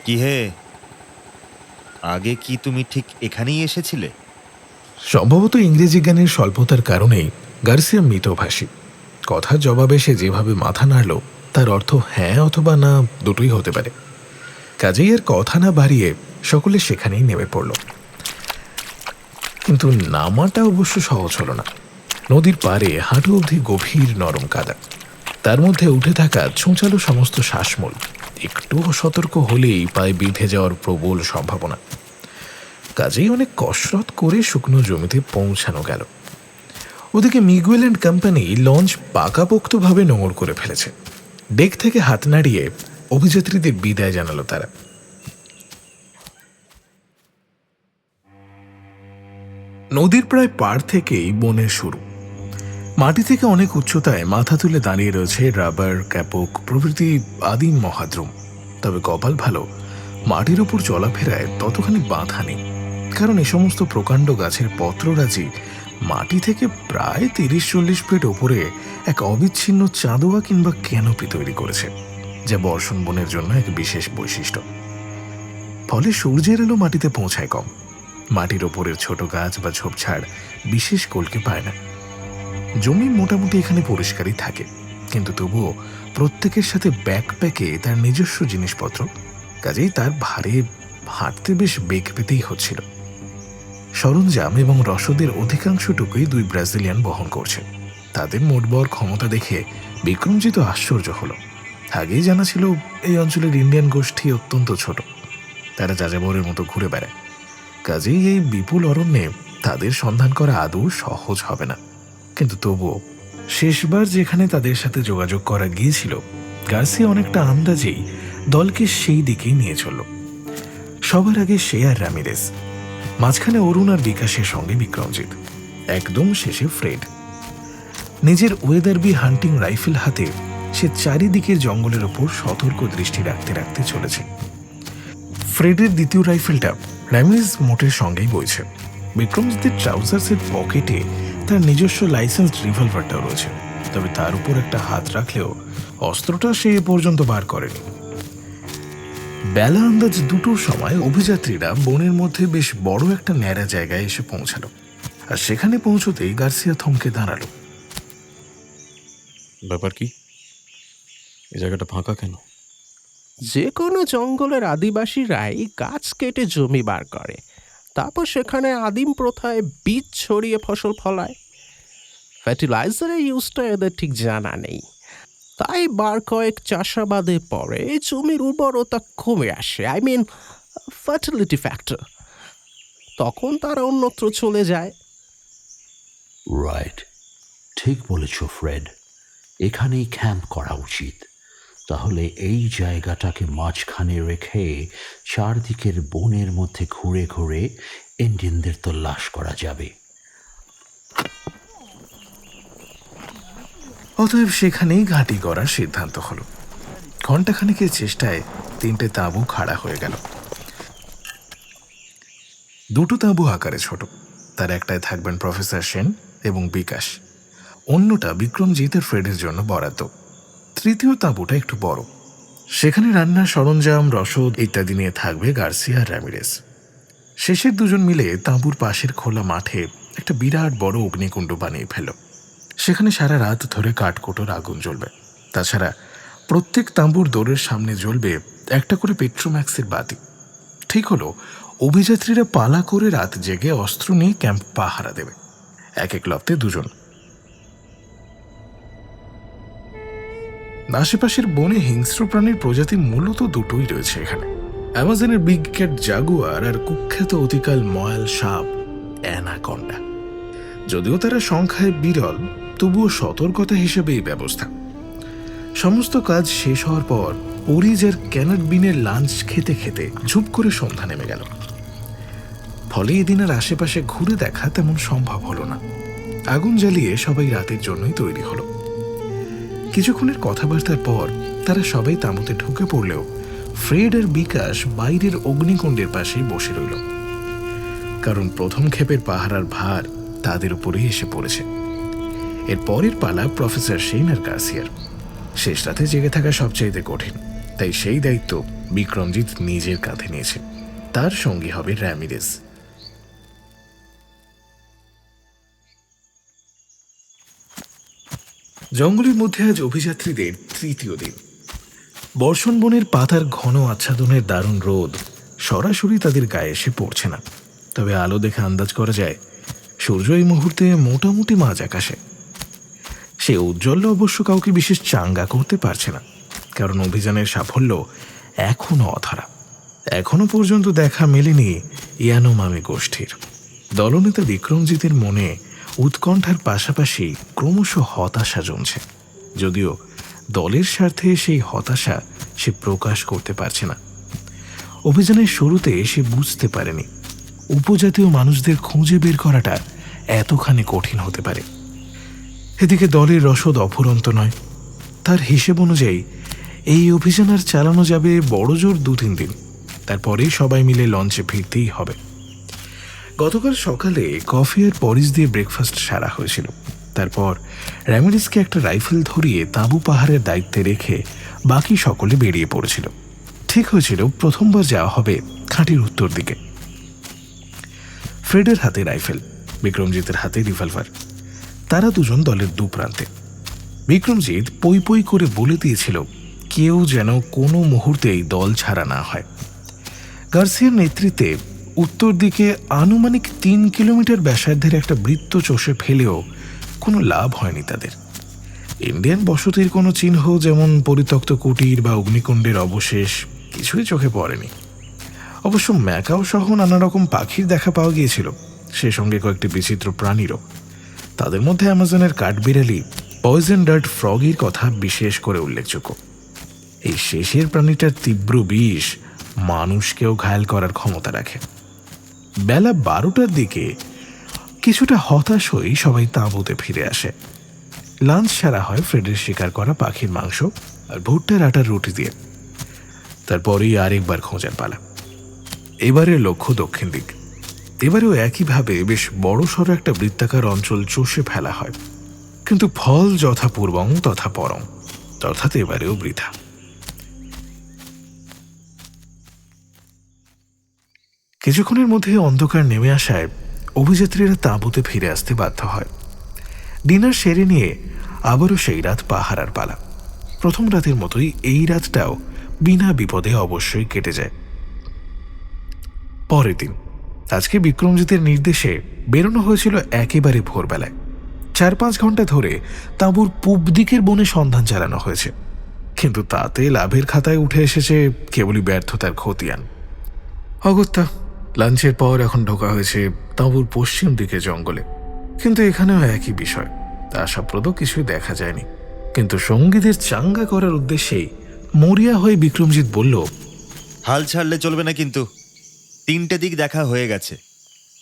কি হে, আগে কি তুমি ঠিক এখানেই এসেছিলে? সম্ভবত ইংরেজি জ্ঞানের স্বল্পতার কারণেই গার্সিয়া মিতভাষী। কথার জবাবে সে যেভাবে মাথা নাড়ল তার অর্থ হ্যাঁ অথবা না দুটোই হতে পারে। কাজেই আর কথা না বাড়িয়ে সকলে সেখানেই নেমে পড়ল। কিন্তু নামাটা অবশ্য সহজ হলো না। নদীর পাড়ে হাঁটু অবধি গভীর নরম কাদা, তার মধ্যে উঠে থাকা ছুঁচালো সমস্ত শ্বাসমূল। একটু সতর্ক হলেই পায়ে বিঁধে যাওয়ার প্রবল সম্ভাবনা। কাজেই অনেক কসরত করে শুকনো জমিতে পৌঁছানো গেল। ওদিকে মিগুয়েল অ্যান্ড কোম্পানি লঞ্চ পাকাপোক্তভাবে নোঙর করে ফেলেছে। ডেক থেকে হাত নাড়িয়ে অভিযাত্রীদের বিদায় জানালো তারা। নদীর প্রায় পাড় থেকেই বনের শুরু। মাটি থেকে অনেক উচ্চতায় মাথা তুলে দাঁড়িয়ে রয়েছে রাবার, ক্যাপক প্রভৃতি আদিম মহাদ্রুম। তবে কপাল ভালো, মাটির ওপর চলাফেরায় ততখানি বাধা নেই, কারণ এ সমস্ত প্রকাণ্ড গাছের পত্ররাজি মাটি থেকে প্রায় 30-40 ফিট ওপরে এক অবিচ্ছিন্ন চাঁদোয়া কিংবা ক্যানোপি তৈরি করেছে, যা বর্ষণ বনের জন্য এক বিশেষ বৈশিষ্ট্য। ফলে সূর্যের আলো মাটিতে পৌঁছায় কম। মাটির ওপরের ছোট গাছ বা ঝোপঝাড় বিশেষ কলকে পায় না। জমি মোটামুটি এখানে পরিষ্কারই থাকে, কিন্তু তবুও প্রত্যেকের সাথে ব্যাকপ্যাকে তার নিজস্ব জিনিসপত্র। কাজেই তার ভারে হাঁটতে বেশ বেগ পেতেই হচ্ছিল। সরঞ্জাম এবং রসদের অধিকাংশটুকুই 2 ব্রাজিলিয়ান বহন করছে। তাদের মোটবর ক্ষমতা দেখে বিক্রমজিৎ আশ্চর্য হলো। আগেই জানা ছিল এই অঞ্চলের ইন্ডিয়ান গোষ্ঠী অত্যন্ত ছোট, তারা যাযাবরের মতো ঘুরে বেড়ায়। কাজেই এই বিপুল অরণ্যে তাদের সন্ধান করা আদৌ সহজ হবে না। কিন্তু তবুও শেষবার যেখানে তাদের সাথে যোগাযোগ করা গিয়েছিল, গার্সিয়া অনেকটা আন্দাজেই দলকে সেই দিকেই নিয়ে চলল। সবার আগে সে আর রামিরেস, মাঝখানে অরুণ আর বিকাশের সঙ্গে বিক্রমজিৎ, একদম শেষে ফ্রেড। নিজের ওয়েদারবি হান্টিং রাইফেল হাতে সে চারিদিকের জঙ্গলের ওপর সতর্ক দৃষ্টি রাখতে রাখতে চলেছে। ফ্রেডের দ্বিতীয় রাইফেলটা রামিরেস মোটের সঙ্গেই বইছে। বিক্রমজিতের ট্রাউজার্সের পকেটে তার নিজস্ব লাইসেন্স রিভলভারটাও রয়েছে, তবে তার উপর একটা হাত রাখলেও অস্ত্রটা সে এ পর্যন্ত বার করেনি। বেলা আন্দাজ 2টোর সময় অভিযাত্রীরা বনের মধ্যে বেশ বড় একটা ন্যাড়া জায়গায় এসে পৌঁছালো, আর সেখানে পৌঁছতেই গার্সিয়া থমকে দাঁড়ালো। ব্যাপার কি? এই জায়গাটা ফাঁকা কেন? যে কোনো জঙ্গলের আদিবাসীরাই গাছ কেটে জমি বার করে, তারপর সেখানে আদিম প্রথায় বীজ ছড়িয়ে ফসল ফলায়। ফার্টিলাইজারের ইউজটা এদের ঠিক জানা নেই, তাই বার কয়েক চাষাবাদের পরে জমির উর্বরতা কমে আসে, ফার্টিলিটি ফ্যাক্টর। তখন তারা অন্যত্র চলে যায়। রাইট, ঠিক বলেছ ফ্রেড, এখানেই ক্যাম্প করা উচিত। তাহলে এই জায়গাটাকে মাঝখানে রেখে চারদিকের বনের মধ্যে ঘুরে ঘুরে ইন্ডিয়ানদের তল্লাশ করা যাবে। অতএব সেখানেই ঘাঁটি করার সিদ্ধান্ত হলো। ঘণ্টাখানেকের চেষ্টায় 3টে তাঁবু খাড়া হয়ে গেল। 2টো তাঁবু আকারে ছোট, তার একটায় থাকবেন প্রফেসর সেন এবং বিকাশ, অন্যটা বিক্রমজিৎ আর ফ্রেডের জন্য বরাদ্দ। তৃতীয় তাঁবুটা একটু বড়, সেখানে রান্নার সরঞ্জাম, রসদ ইত্যাদি নিয়ে থাকবে গার্সিয়া আর র্যামিরেজ। শেষের 2জন মিলে তাঁবুর পাশের খোলা মাঠে একটা বিরাট বড় অগ্নিকুণ্ড বানিয়ে ফেল। সেখানে সারা রাত ধরে কাঠকোটোর আগুন জ্বলবে। তাছাড়া প্রত্যেক তাঁবুর দোরের সামনে জ্বলবে একটা করে পেট্রোম্যাক্সের বাতি। ঠিক হলো, অভিযাত্রীরা পালা করে রাত জেগে অস্ত্র নিয়ে ক্যাম্প পাহারা দেবে, এক লপ্তে 2জন। আশেপাশের বনে হিংস্র প্রাণীর প্রজাতি মূলত 2টোই রয়েছে এখানে, অ্যামাজনের বিগ ক্যাট জাগুয়ার আর কুখ্যাত অতিকাল ময়াল সাপ অ্যানাকন্ডা। যদিও তারা সংখ্যায় বিরল, তবুও সতর্কতা হিসেবে এই ব্যবস্থা। সমস্ত কাজ শেষ হওয়ার পর ওরিজ আর ক্যানাট বিনের লাঞ্চ খেতে খেতে ঝুপ করে সন্ধ্যা নেমে গেল। ফলে এদিন আর আশেপাশে ঘুরে দেখা তেমন সম্ভব হলো না। আগুন জ্বালিয়ে সবাই রাতের জন্যই তৈরি হলো। কিছুক্ষণের কথাবার্তার পর তারা সবাই তাঁবুতে ঢুকে পড়লেও ফ্রেড আর বিকাশ বাইরের অগ্নিকুণ্ডের পাশেই বসে রইল, কারণ প্রথম ক্ষেপের পাহারার ভার তাদের উপরেই এসে পড়েছে। এর পরের পালা প্রফেসর সেন আর গার্সিয়ার। শেষ রাতে জেগে থাকা সবচাইতে কঠিন, তাই সেই দায়িত্ব বিক্রমজিৎ নিজের কাঁধে নিয়েছে। তার সঙ্গী হবে র্যামিরেজ। জঙ্গলের মধ্যে আজ অভিযাত্রীদের তৃতীয় দিন। বর্ষণ বনের পাতার ঘন আচ্ছাদনের দারুণ রোদ সরাসরি তাদের গায়ে এসে পড়ছে না, তবে আলো দেখে আন্দাজ করা যায় সূর্য এই মুহূর্তে মোটামুটি মাঝ আকাশে। সে ঔজ্জ্বল্য অবশ্য কাউকে বিশেষ চাঙ্গা করতে পারছে না, কারণ অভিযানের সাফল্য এখনো অধরা। এখনো পর্যন্ত দেখা মেলেনি ইয়ানোমামি গোষ্ঠীর। দলনেতা বিক্রমজিতের মনে উৎকণ্ঠার পাশাপাশি ক্রমশ হতাশা জমছে, যদিও দলের স্বার্থে সেই হতাশা সে প্রকাশ করতে পারছে না। অভিযানের শুরুতে সে বুঝতে পারেনি উপজাতীয় মানুষদের খুঁজে বের করাটা এতখানি কঠিন হতে পারে। এদিকে দলের রসদ অফুরন্ত নয়। তার হিসেব অনুযায়ী এই অভিযান আর চালানো যাবে বড়জোর 2-3 দিন, তারপরেই সবাই মিলে লঞ্চে ফিরতেই হবে। গতকাল সকালে কফি আর পরিস দিয়ে ব্রেকফাস্ট সারা হয়েছিল। তারপর র্যামিরেজকে একটা রাইফেল ধরিয়ে তাঁবু পাহাড়ের দায়িত্বে রেখে বাকি সকলে বেরিয়ে পড়েছিল। ঠিক হয়েছিল প্রথমবার যাওয়া হবে খাঁটির উত্তর দিকে। ফ্রেডের হাতে রাইফেল, বিক্রমজিতের হাতে রিভলভার। তারা 2জন দলের 2 প্রান্তে। বিক্রমজিৎ পই পই করে বলে দিয়েছিল কেউ যেন কোনো মুহূর্তেই দল ছাড়া না হয়। গার্সিয়ার নেতৃত্বে উত্তর দিকে আনুমানিক 3 কিলোমিটার ব্যাসার্ধের একটা বৃত্ত চষে ফেলেও কোনো লাভ হয়নি তাদের। ইন্ডিয়ান বসতির কোনো চিহ্ন, যেমন পরিত্যক্ত কুটির বা অগ্নিকুণ্ডের অবশেষ, কিছুই চোখে পড়েনি। অবশ্য ম্যাকাও সহ নানা রকম পাখির দেখা পাওয়া গিয়েছিল, সে সঙ্গে কয়েকটি বিচিত্র প্রাণীরও। তাদের মধ্যে অ্যামাজনের কাঠবিড়ালি পয়জন ডার্ট ফ্রগের কথা বিশেষ করে উল্লেখযোগ্য। এই শেষের প্রাণীটার তীব্র বিষ মানুষকেও ঘায়েল করার ক্ষমতা রাখে। বেলা 12টার দিকে কিছুটা হতাশ হয়েই সবাই তাঁবুতে ফিরে আসে। লাঞ্চ সারা হয় ফ্রেডের শিকার করা পাখির মাংস আর ভুট্টার আটার রুটি দিয়ে। তারপরেই আরেকবার খোঁজার পালা। এবারের লক্ষ্য দক্ষিণ দিক। এবারেও একইভাবে বেশ বড়সড় একটা বৃত্তাকার অঞ্চল চষে ফেলা হয়, কিন্তু ফল যথা পূর্বং তথা পরং, অর্থাৎ এবারেও বৃথা। কিছুক্ষণের মধ্যে অন্ধকার নেমে আসায় অভিযাত্রীরা তাঁবুতে ফিরে আসতে বাধ্য হয়। ডিনার সেরে নিয়ে আবারও সেই রাত পাহারার পালা। প্রথম রাতের মতোই এই রাতটাও বিনা বিপদে অবশ্যই কেটে যায়। পরের দিন আজকে বিক্রমজিতের নির্দেশে বেরোনো হয়েছিল একেবারে ভোরবেলায়। 4-5 ঘন্টা ধরে তাঁবুর পূব দিকের বনে সন্ধান চালানো হয়েছে, কিন্তু তাতে লাভের খাতায় উঠে এসেছে কেবলই ব্যর্থতার খতিয়ান। অগত্যা লাঞ্চের পর এখন ঢোকা হয়েছে তাঁবুর পশ্চিম দিকে জঙ্গলে, কিন্তু এখানেও একই বিষয়, আশাপ্রদ কিছুই দেখা যায়নি। কিন্তু সঙ্গীদের চাঙ্গা করার উদ্দেশ্যেই মরিয়া হয়ে বিক্রমজিৎ বলল, হাল ছাড়লে চলবে না, কিন্তু 3টে দিক দেখা হয়ে গেছে,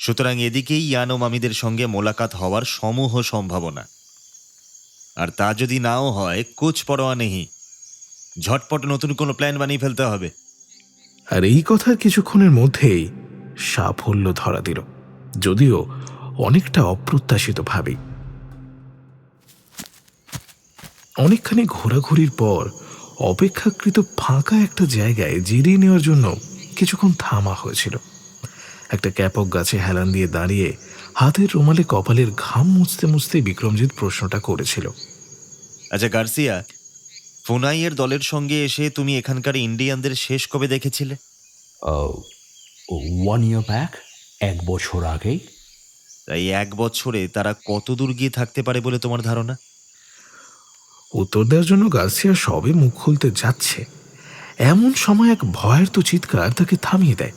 সুতরাং এদিকেই ইয়ান ও মামিদের সঙ্গে মোলাকাত হওয়ার সমূহ সম্ভাবনা। আর তা যদি নাও হয়, কুছ পরোয়া নেই, ঝটপট নতুন কোনো প্ল্যান বানিয়ে ফেলতে হবে। আর এই কথার কিছুক্ষণের মধ্যেই সাফল্য ধরা দিল, যদিও অনেকটা অপ্রত্যাশিতভাবেই। অনেকখানি ঘোরাঘুরির পর অপেক্ষাকৃত ফাঁকা একটা জায়গায় জিরিয়ে নেওয়ার জন্য কিছুক্ষণ থামা হয়েছিল। একটা ক্যাপক গাছে হেলান দিয়ে দাঁড়িয়ে হাতের রুমালে কপালের ঘাম মুছতে মুছতে বিক্রমজিৎ প্রশ্নটা করেছিল, আচ্ছা গার্সিয়া, ফুনাইয়ের দলের সঙ্গে এসে তুমি এখানকার ইন্ডিয়ানদের শেষ কবে দেখেছিলে? 1 year back, 1 বছর আগেই। তাই 1 বছরে তারা কত দূর গিয়ে থাকতে পারে বলে তোমার ধারণা? উত্তর দেওয়ার জন্য গার্সিয়া সবে মুখ খুলতে যাচ্ছে, এমন সময় এক ভয়ের তো চিৎকার তাকে থামিয়ে দেয়।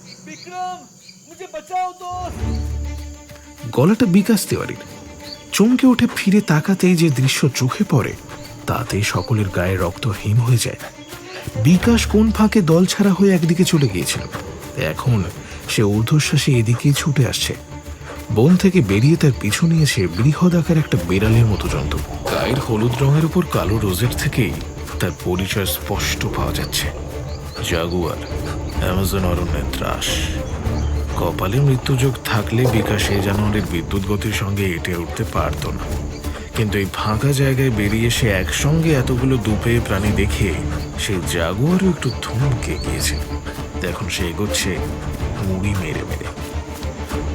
গলাটা বিকাশ তিওয়ারির। চমকে উঠে ফিরে তাকাতেই যে দৃশ্য চোখে পড়ে তাতে সকলের গায়ে রক্ত হিম হয়ে যায়। বিকাশ কোন ফাঁকে দল ছাড়া হয়ে একদিকে চলে গিয়েছিল, এখন সে ঊর্ধ্বশ্বাসে এদিকেই ছুটে আসছে। বন থেকে বেরিয়ে তার পিছু নিয়েছে বৃহদাকার একটা বেড়ালের মতো জন্তু। গায়ের হলুদ রঙের উপর কালো রোজের থেকেই তার পরিচয় স্পষ্ট পাওয়া যাচ্ছে, জাগুয়ার, অ্যামাজন অরণ্যের ত্রাস। কপালে মৃত্যুযোগ থাকলে বিকাশ এই জানোয়ারের বিদ্যুৎ গতির সঙ্গে এঁটে উঠতে পারত না, কিন্তু এই ফাঁকা জায়গায় বেরিয়ে সে একসঙ্গে এতগুলো দুপেয়ে প্রাণী দেখে সেই জাগুয়ারও একটু থমকে গিয়েছে। এখন সে এগোচ্ছে মুড়ি মেরে মেরে।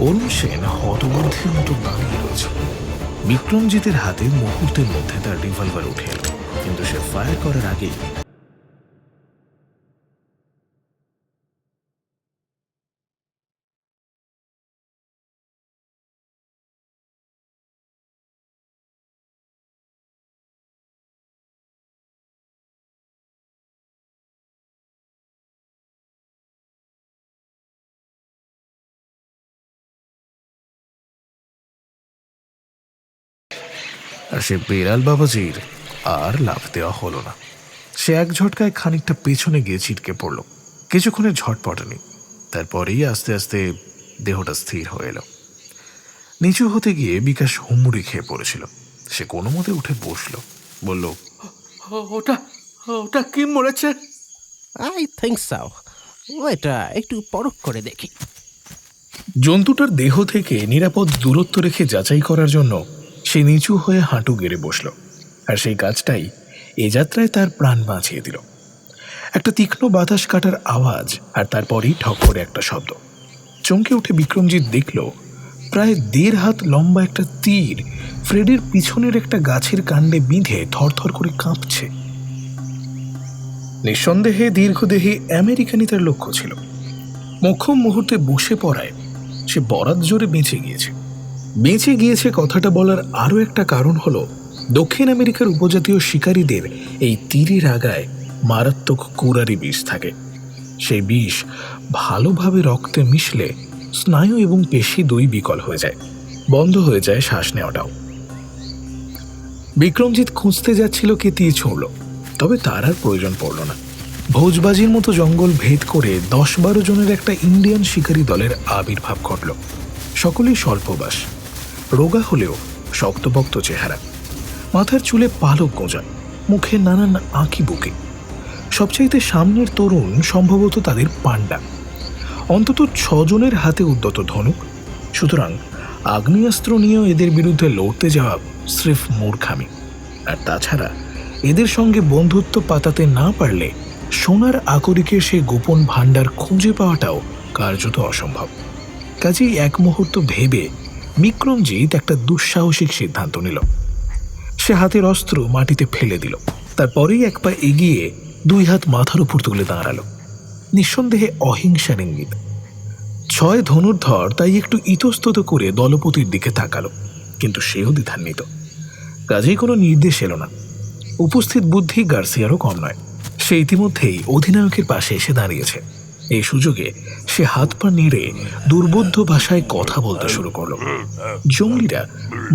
অরুণ সেন হতবুদ্ধির মতো দাঁড়িয়ে রয়েছে। বিক্রমজিতের হাতে মুহূর্তের মধ্যে তার রিভলভার উঠে এল, কিন্তু সে ফায়ার করার আগেই আর সে বেড়াল বাবাজির আর লাফ দেওয়া হলো না। সে এক ঝটকায় খানিকটা পেছনে গিয়ে ছিটকে পড়ল। কিছুক্ষণের ঝটপটানি, তারপরেই আস্তে আস্তে দেহটা স্থির হয়ে এলো। নিচু হতে গিয়ে বিকাশ হুমড়ি খেয়ে পড়েছিল। সে কোনো মতে উঠে বসল, বলল, ওটা ওটা কি মরেছে? আই থিঙ্ক সো, ওইটা একটু পরখ করে দেখি। জন্তুটার দেহ থেকে নিরাপদ দূরত্ব রেখে যাচাই করার জন্য সে নিচু হয়ে হাঁটু গেড়ে বসল, আর সেই কাজটাই এ যাত্রায় তার প্রাণ বাঁচিয়ে দিল। একটা তীক্ষ্ণ বাতাস কাটার আওয়াজ, আর তারপরই ঠক করে একটা শব্দ। চমকে উঠে বিক্রমজিৎ দেখল প্রায় 1.5 হাত লম্বা একটা তীর ফ্রেডের পিছনের একটা গাছের কাণ্ডে বিঁধে থরথর করে কাঁপছে। নিঃসন্দেহে দীর্ঘদেহী আমেরিকানই তার লক্ষ্য ছিল। মোক্ষম মুহূর্তে বসে পড়ায় সে বরাত জোরে বেঁচে গিয়েছে কথাটা বলার আরও একটা কারণ হলো দক্ষিণ আমেরিকার উপজাতীয় শিকারীদের এই তীরের আগায় মারাত্মক কুরারি বিষ থাকে। সেই বিষ ভালোভাবে রক্তে মিশলে স্নায়ু এবং পেশি দুই বিকল হয়ে যায়, বন্ধ হয়ে যায় শ্বাস নেওয়াটাও। বিক্রমজিৎ খুঁজতে যাচ্ছিল কে তীর ছুঁড়ল, তবে তার আর প্রয়োজন পড়ল না। ভোজবাজির মতো জঙ্গল ভেদ করে 10-12 জনের একটা ইন্ডিয়ান শিকারী দলের আবির্ভাব ঘটল। সকলেই স্বল্পবাস, রোগা হলেও শক্তপোক্ত চেহারা, মাথার চুলে পালক গোঁজা, মুখে নানান আঁকি বুকি। সবচাইতে সামনের তরুণ সম্ভবত তাদের পান্ডা। অন্তত 6 জনের হাতে উদ্যত ধনুক, সুতরাং আগ্নেয়াস্ত্র নিয়েও এদের বিরুদ্ধে লড়তে যাওয়া স্রেফ মূর্খামি। আর তাছাড়া এদের সঙ্গে বন্ধুত্ব পাতাতে না পারলে সোনার আকরিকের সে গোপন ভাণ্ডার খুঁজে পাওয়াটাও কার্যত অসম্ভব। কাজেই এক মুহূর্ত ভেবে বিক্রমজিৎ একটা দুঃসাহসিক সিদ্ধান্ত নিল। সে হাতের অস্ত্র মাটিতে ফেলে দিল, তারপরেই এক পা এগিয়ে 2 হাত মাথার উপর তুলে দাঁড়ালো, নিঃসন্দেহে অহিংসার ইঙ্গিত। 6 ধনুর্ধর তাই একটু ইতস্তত করে দলপতির দিকে তাকালো, কিন্তু সেও দ্বিধান্বিত। কাজেই কোনো নির্দেশ এলো না। উপস্থিত বুদ্ধি গার্সিয়ারও কম নয়। সে ইতিমধ্যেই অধিনায়কের পাশে এসে দাঁড়িয়েছে। এই সুযোগে সে হাত পা নেড়ে দুর্বোধ্য ভাষায় কথা বলতে শুরু করলো। জঙ্গলিরা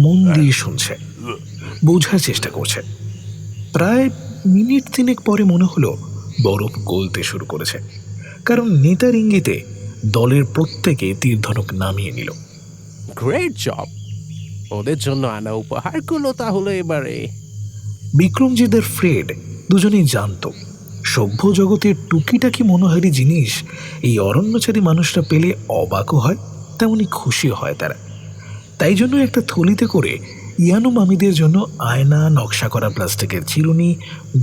মন দিয়ে শুনছে, বোঝার চেষ্টা করছে। প্রায় মিনিট 3 পরে মনে হলো বরফ গলতে শুরু করেছে, কারণ নেতার ইঙ্গিতে দলের প্রত্যেকে তীরধনুক নামিয়ে নিল। Great job. ওদের জন্য আনা উপহারগুলো তাহলে এবারে। বিক্রমজিৎ আর ফ্রেড দুজনেই জানত সভ্য জগতের টুকিটাকি মনোহারী জিনিস এই অরণ্যচারী মানুষরা পেলে অবাকও হয়, তেমনি খুশিও হয় তারা। তাই জন্য একটা থলিতে করে ইয়ানু মামিদের জন্য আয়না, নকশা করা প্লাস্টিকের চিরুনি,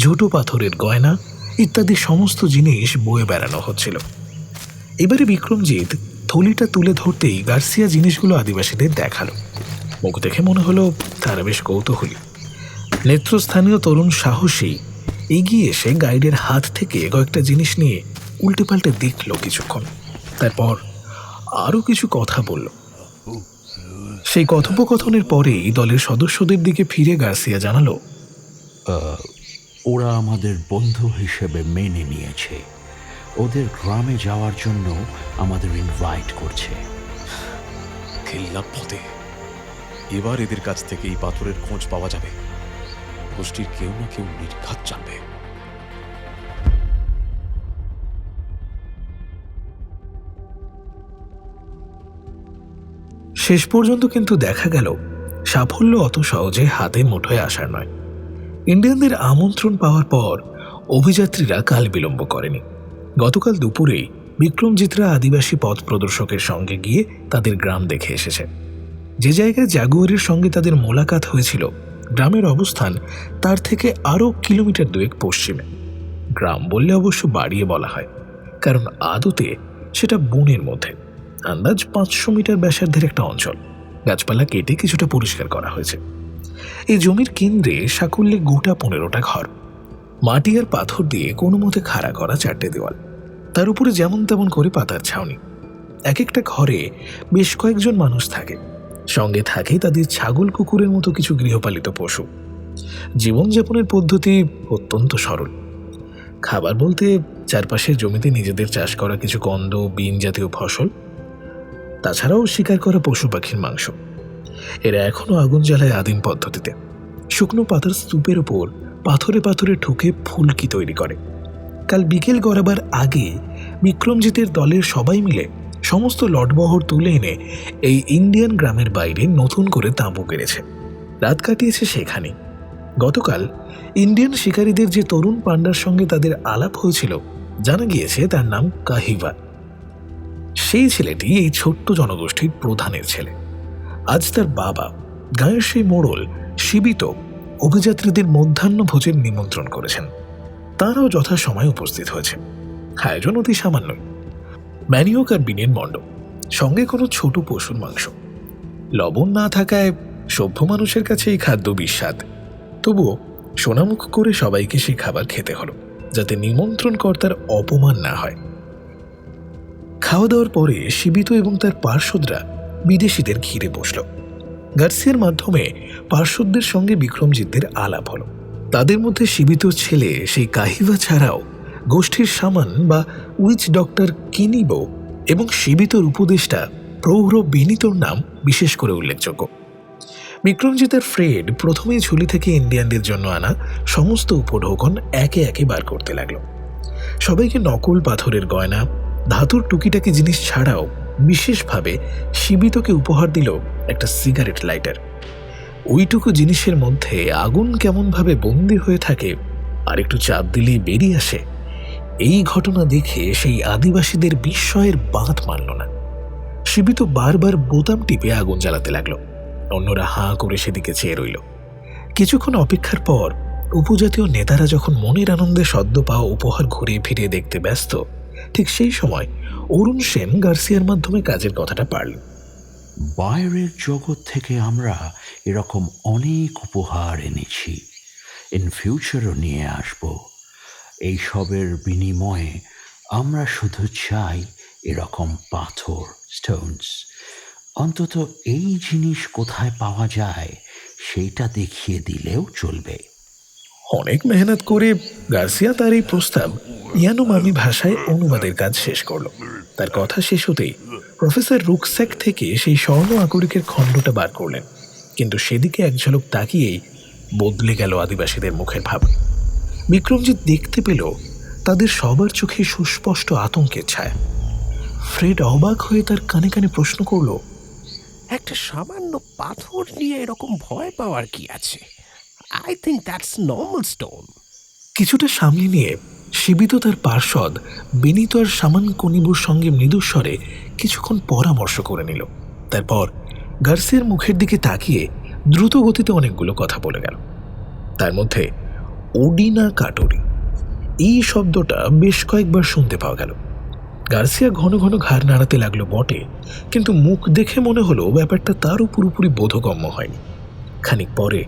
ঝুটো পাথরের গয়না ইত্যাদি সমস্ত জিনিস বয়ে বেড়ানো হচ্ছিল। এবারে বিক্রমজিৎ থলিটা তুলে ধরতেই গার্সিয়া জিনিসগুলো আদিবাসীদের দেখালো। মুখ দেখে মনে হলো তারা বেশ কৌতূহলী। নেতৃস্থানীয় তরুণ সাহসী এগিয়ে এসে গাইডের হাত থেকে কয়েকটা জিনিস নিয়ে উল্টে পাল্টে দেখল কিছুক্ষণ, তারপর আরও কিছু কথা বলল। সেই কথোপকথনের পরেই দলের সদস্যদের দিকে ফিরে গার্সিয়া জানালো, ওরা আমাদের বন্ধু হিসেবে মেনে নিয়েছে। ওদের গ্রামে যাওয়ার জন্য আমাদের ইনভাইট করছে। খেললাম পথে। এবার এদের কাছ থেকে এই পাথরের খোঁজ পাওয়া যাবে। গোষ্ঠীর কেউ না কেউ নির্ঘাত জানবে। শেষ পর্যন্ত কিন্তু দেখা গেল সাফল্য অত সহজে হাতে মুঠোয় আসার নয়। ইন্ডিয়ানদের আমন্ত্রণ পাওয়ার পর অভিযাত্রীরা কাল বিলম্ব করেনি। গতকাল দুপুরেই বিক্রমজিৎরা আদিবাসী পথ প্রদর্শকের সঙ্গে গিয়ে তাদের গ্রাম দেখে এসেছে। যে জায়গায় জাগুয়ারের সঙ্গে তাদের মোলাকাত হয়েছিল, গ্রামের অবস্থান তার থেকে আরও কিলোমিটার 2 পশ্চিমে। গ্রাম বললে অবশ্য বাড়িয়ে বলা হয়, কারণ আদতে সেটা বনের মধ্যে আন্দাজ 500 মিটার ব্যাসার্ধের একটা অঞ্চল। গাছপালা কেটে কিছুটা পরিষ্কার করা হয়েছে। এই জমির কেন্দ্রে সাকুল্যে গোটা 15টা ঘর, মাটি আর পাথর দিয়ে কোনো মতে খাড়া করা 4টে দেওয়াল, তার উপরে যেমন তেমন করে পাতার ছাউনি। এক একটা ঘরে বেশ কয়েকজন মানুষ থাকে, সঙ্গে থাকে তাদের ছাগল কুকুরের মতো কিছু গৃহপালিত পশু। জীবনযাপনের পদ্ধতি অত্যন্ত সরল। খাবার বলতে চারপাশের জমিতে নিজেদের চাষ করা কিছু কন্দ, বিন জাতীয় ফসল, তাছাড়াও শিকার করা পশু পাখির মাংস। এরা এখনো আগুন জ্বালায় আদিম পদ্ধতিতে। শুকনো পাতার স্তূপের উপর পাথরে পাথরে ঠুকে ফুলকি তৈরি করে। কাল বিকেল গড়াবার আগে বিক্রমজিতের দলের সবাই মিলে সমস্ত লটবহর তুলে এনে এই ইন্ডিয়ান গ্রামের বাইরে নতুন করে তাঁবু গেড়েছে। রাত কাটিয়েছে সেখানে। গতকাল ইন্ডিয়ান শিকারীদের যে তরুণ পান্ডার সঙ্গে তাদের আলাপ হয়েছিল, জানা গিয়েছে তার নাম কাহিবা। সেই ছেলেটি এই ছোট্ট জনগোষ্ঠীর প্রধানের ছেলে। আজ তার বাবা গায়ের সেই মোড়ল শিবিত অভিযাত্রীদের মধ্যাহ্ন ভোজের নিমন্ত্রণ করেছেন। তারাও যথাসময়ে উপস্থিত হয়েছে। আয়োজন অতি সামান্যই। ম্যানিওক আর বিনের মণ্ড, সঙ্গে কোনো ছোট পশুর মাংস। লবণ না থাকায় সভ্য মানুষের কাছে এই খাদ্য বিস্বাদ। তবুও সোনামুখ করে সবাইকে সেই খাবার খেতে হলো, যাতে নিমন্ত্রণকর্তার অপমান না হয়। খাওয়া দাওয়ার পরে শিবিত এবং তার পার্শ্বদরা বিদেশিদের ঘিরে বসল। গার্সিয়ার মাধ্যমে পার্শ্বদের সঙ্গে বিক্রমজিৎদের আলাপ হলো। তাদের মধ্যে শিবিত ছেলে সেই কাহিবা ছাড়াও গোষ্ঠীর সামান বা উইচ ডক্টর কিনিবো এবং শিবিতর উপদেষ্টা প্রৌঢ় বিনীতর নাম বিশেষ করে উল্লেখযোগ্য। বিক্রমজিৎ আর ফ্রেড প্রথমেই ঝুলি থেকে ইন্ডিয়ানদের জন্য আনা সমস্ত উপঢৌকন একে একে বার করতে লাগলো। সবাইকে নকল পাথরের গয়না, ধাতুর টুকিটাকি জিনিস ছাড়াও বিশেষভাবে শিবিতকে উপহার দিল একটা সিগারেট লাইটার। ওইটুকু জিনিসের মধ্যে আগুন কেমনভাবে বন্দী হয়ে থাকে আর একটু চাপ দিলেই বেরিয়ে আসে, এই ঘটনা দেখে সেই আদিবাসীদের বিস্ময়ের বাঁধ মানল না। শিবিত বারবার বোতাম টিপে আগুন জ্বালাতে লাগলো। অন্যরা হাঁ করে সেদিকে চেয়ে রইল। কিছুক্ষণ অপেক্ষার পর উপজাতীয় নেতারা যখন মনের আনন্দে সদ্য পাওয়া উপহার ঘুরিয়ে ফিরিয়ে দেখতে ব্যস্ত, ঠিক সেই সময় অরুণ সেন গার্সিয়ার মাধ্যমে কাজের কথাটা পারলেন। বাইরের জগৎ থেকে আমরা এরকম অনেক উপহার এনেছি, ইন ফিউচারও নিয়ে আসব। এইসবের বিনিময়ে আমরা শুধু চাই এরকম পাথর, স্টোনস। অন্তত এই জিনিস কোথায় পাওয়া যায় সেইটা দেখিয়ে দিলেও চলবে। অনেক মেহনত করে গার্সিয়া তার এই প্রস্তাব ইয়ানোমামি ভাষায় অনুবাদের কাজ শেষ করল। তার কথা শেষ হতেই প্রফেসর রুকস্যাক থেকে সেই স্বর্ণ আকরিকের খণ্ডটা বার করলেন, কিন্তু সেদিকে এক ঝলক তাকিয়েই বদলে গেল আদিবাসীদের মুখের ভাব। বিক্রমজিৎ দেখতে পেল তাদের সবার চোখে সুস্পষ্ট আতঙ্কের ছায়া। ফ্রেড অবাক হয়ে তার কানে কানে প্রশ্ন করল, একটা সামান্য পাথর নিয়ে এরকম ভয় পাওয়ার কি আছে? I think that's normal stone. কিছুটা সামনে নিয়ে শিবিত তার পার্ষদ বিনীত আর সামান কনিবুর সঙ্গে মৃদুস্বরে কিছুক্ষণ পরামর্শ করে নিল। তারপর গার্সিয়ার মুখের দিকে তাকিয়ে দ্রুত গতিতে অনেকগুলো কথা বলে গেল। তার মধ্যে ওডিনা কাটরি এই শব্দটা বেশ কয়েকবার শুনতে পাওয়া গেল। গার্সিয়া ঘন ঘন ঘাড় নাড়াতে লাগলো বটে, কিন্তু মুখ দেখে মনে হলো ব্যাপারটা তারও পুরোপুরি বোধগম্য হয়নি। খানিক পরে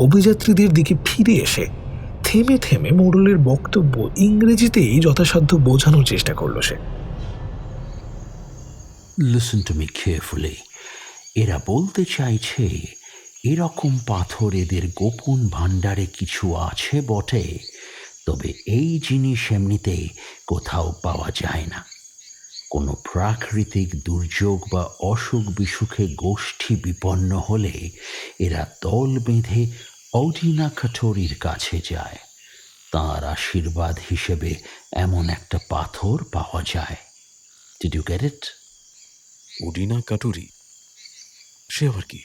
অভিযাত্রীদের দিকে ফিরে এসে থেমে থেমে মোড়লের বক্তব্য ইংরেজিতেই যথাসাধ্য বোঝানোর চেষ্টা করল সে। Listen to me carefully. এরা বলতে চাইছে এরকম পাথর এদের গোপন ভাণ্ডারে কিছু আছে বটে, তবে এই জিনিস এমনিতে কোথাও পাওয়া যায় না। কোনো প্রাকৃতিক দুর্যোগ বা অসুখ বিসুখে গোষ্ঠী বিপন্ন হলে এরা দল বেঁধে অডিনা কাটরির কাছে যায়। তাঁর আশীর্বাদ হিসেবে এমন একটা পাথর পাওয়া যায়। Did you get it? ওডিনা কাটুরি, সে আবার কি?